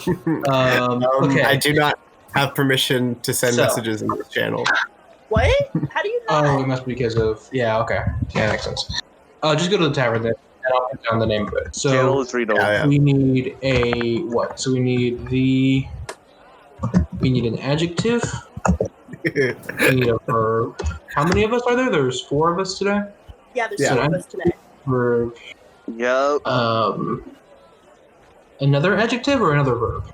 Okay. I do not have permission to send So- messages in this channel. What? How do you Oh, not? it must be because of okay. Yeah, makes sense. Just go to the tavern then, and I'll put down the name of it. So Channel is read Yeah. we need a what? So we need an adjective. We need a verb. How many of us are there? There's 4 of us today. Yeah, there's Yeah. 2 of us today. Verb. Yup. Another adjective or another verb?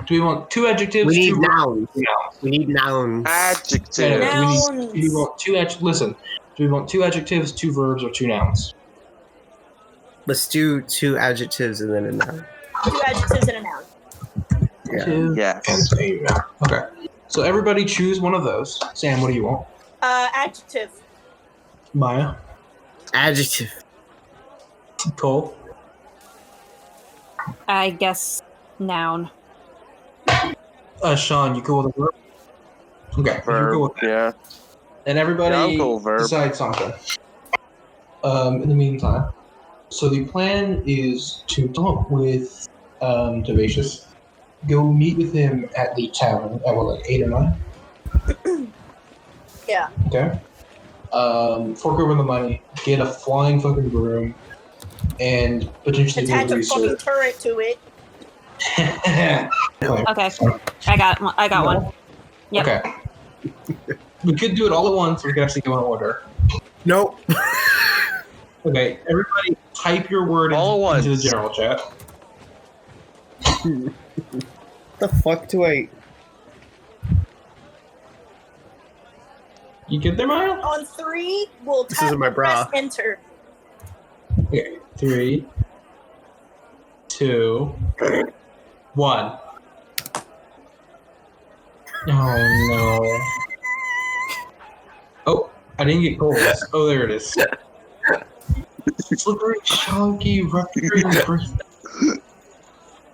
Do we want 2 adjectives? We need 2 verbs? nouns. We need nouns. Adjective. Nouns. Do we want 2 listen. Do we want 2 adjectives, 2 verbs, or 2 nouns? Let's do 2 adjectives and then a noun. 2 adjectives and a noun. Yeah. 2 Yes. and a noun. Okay. So everybody choose one of those. Sam, what do you want? Adjective. Maya? Adjective. Cole? I guess noun. Sean, you cool with the verb? Okay, you're cool Verb. with that. Yeah. And everybody Yeah, I'm cool with verb. decide something. In the meantime, so the plan is to talk with Tobatius go meet with him at the tavern at what, like 8 or 9? Yeah. Okay. Fork over the money, get a flying fucking broom, and potentially go Attach a fucking research. turret to it. Okay, I got one. Yep. Okay. We could do it all at once, or we could actually go in order. Nope. Okay, everybody type your word All at into the once. general chat. The fuck do I... You get there, Maya? On 3, we'll This tap isn't my bra. press enter. Okay, 3, 2, 1. Oh no. Oh, I didn't get gold. Oh, there it is. Slippery, chunky, rupturing grace.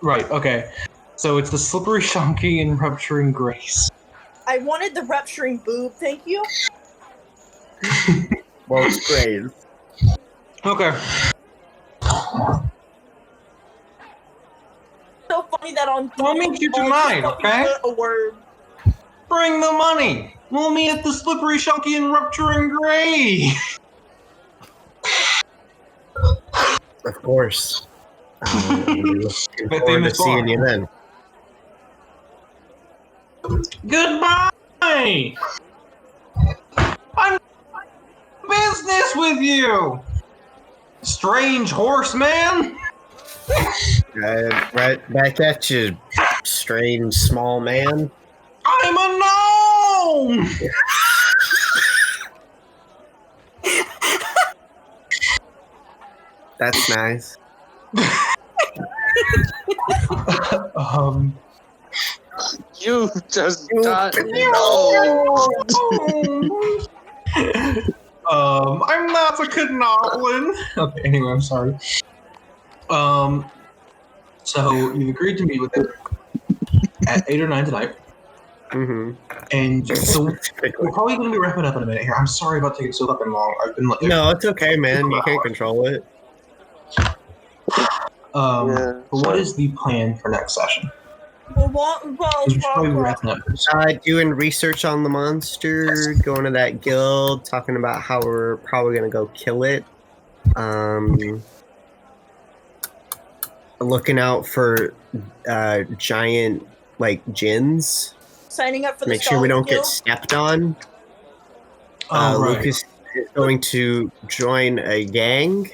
Right, okay. So it's the slippery, chunky, and rupturing grace. I wanted the rupturing boob, thank you. Well, it's great. Okay. So funny that on We'll meet you on tonight, fucking okay? put a word. Bring the money! We'll meet at the slippery, chunky, and rupturing gray! Of course. Looking My forward to famous seeing bar. you then. Goodbye! I'm business with you! Strange horseman! Right back at you, strange small man. I'm a gnome! That's nice. You just You got can no. I'm not a Knoblin. Okay, anyway, I'm sorry. So you've agreed to meet with him at 8 or 9 tonight, Mm-hmm. and so we're probably going to be wrapping up in a minute here. I'm sorry about taking so fucking long. I've been like, No, it's okay, man. You can't control it. but what is the plan for next session? We should probably be wrapping up. Doing research on the monster, going to that guild, talking about how we're probably gonna go kill it. Looking out for giant like djinns. Signing up for the Make sure we don't get Guild. stepped on. Oh, right. Lucas is going to join a gang.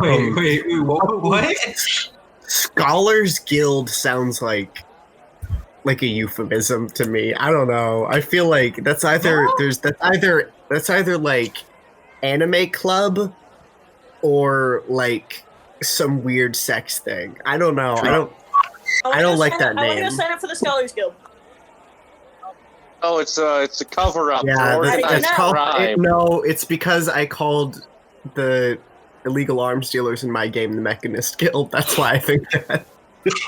Wait, what? Scholars Guild sounds like a euphemism to me. I don't know. I feel like that's either that's either like anime club or like some weird sex thing. I don't know. I don't like that I want to name. go sign up for the Scholars Guild. Oh, it's a cover up. Yeah, that's called- no, it's because I called the illegal arms dealers in my game the Mechanist Guild. That's why I think that.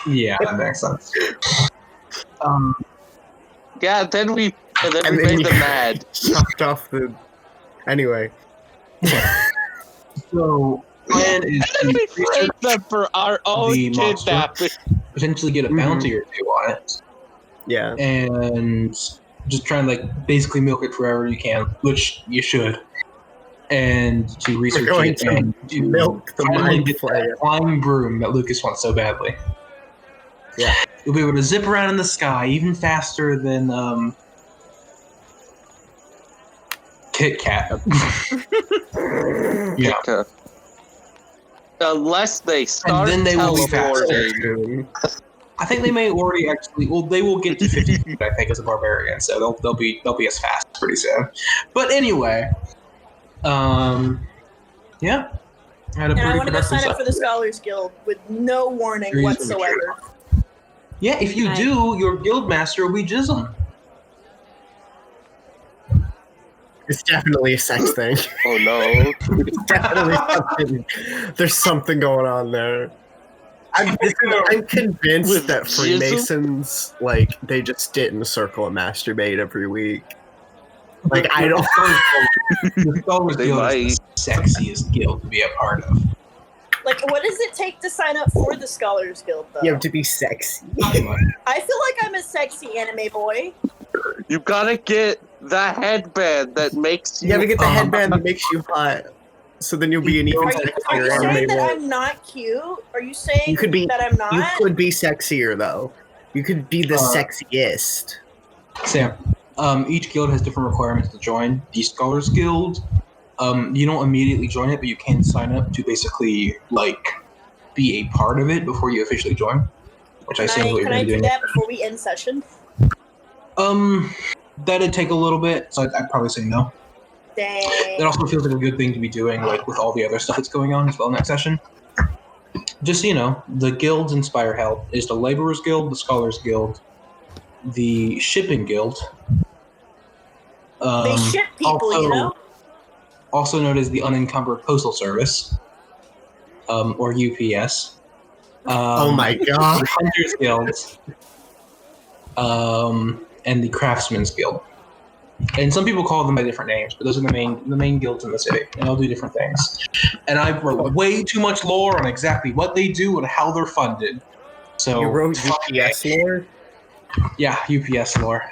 Yeah, that makes sense. Yeah, then we And made you them mad. chopped off the. Anyway. So, plan is We to framed them for our own the monster. kidnapping. potentially get a bounty or two on it, Yeah. and just try and like basically milk it forever you can, which you should. And to research going it to and to milk the finally mind get flayer. that flying broom that Lucas wants so badly. Yeah. You'll be able to zip around in the sky even faster than Kit Kat. Yeah. Okay. Unless they start then they will be teleporting. I think they may already actually. Well, they will get to 50 feet, I think, as a barbarian, so they'll be as fast pretty soon. But anyway, yeah, I had a And I pretty want to go productive sign up for the session. Scholars Guild with no warning Trees and whatsoever. Yeah, if you Right. do, your guild master will be Jism. It's definitely a sex thing. Oh no. It's definitely something. There's something going on there. I'm convinced With that jism? Freemasons, like, they just sit in a circle and masturbate every week. Like, I don't. The Scholars They Guild might. is the sexiest guild to be a part of. Like, what does it take to sign up for the Scholars Guild, though? You have to be sexy. I feel like I'm a sexy anime boy. You gotta get the headband that makes you. You gotta get the headband that makes you hot. So then you'll be an even Are you sexier saying anime that boy. I'm not cute? Are you saying You could be. that I'm not? You could be sexier though. You could be the sexiest. Sam, each guild has different requirements to join. The Scholars Guild, you don't immediately join it, but you can sign up to basically like be a part of it before you officially join. Which I assume is what you're Can I going to do do. that before we end session? That'd take a little bit, so I'd probably say no. Dang. It also feels like a good thing to be doing, like with all the other stuff that's going on as well next session. Just so you know, the guilds in Spireheld is the Laborers Guild, the Scholars Guild, the Shipping Guild. They ship people, you know? Also known as the Unencumbered Postal Service, or UPS. Oh my god. The Hunters Guild, and the Craftsmen's Guild. And some people call them by different names, but those are the main guilds in the city, and they'll do different things. And I wrote way too much lore on exactly what they do and how they're funded. So You wrote UPS lore? yeah, UPS lore.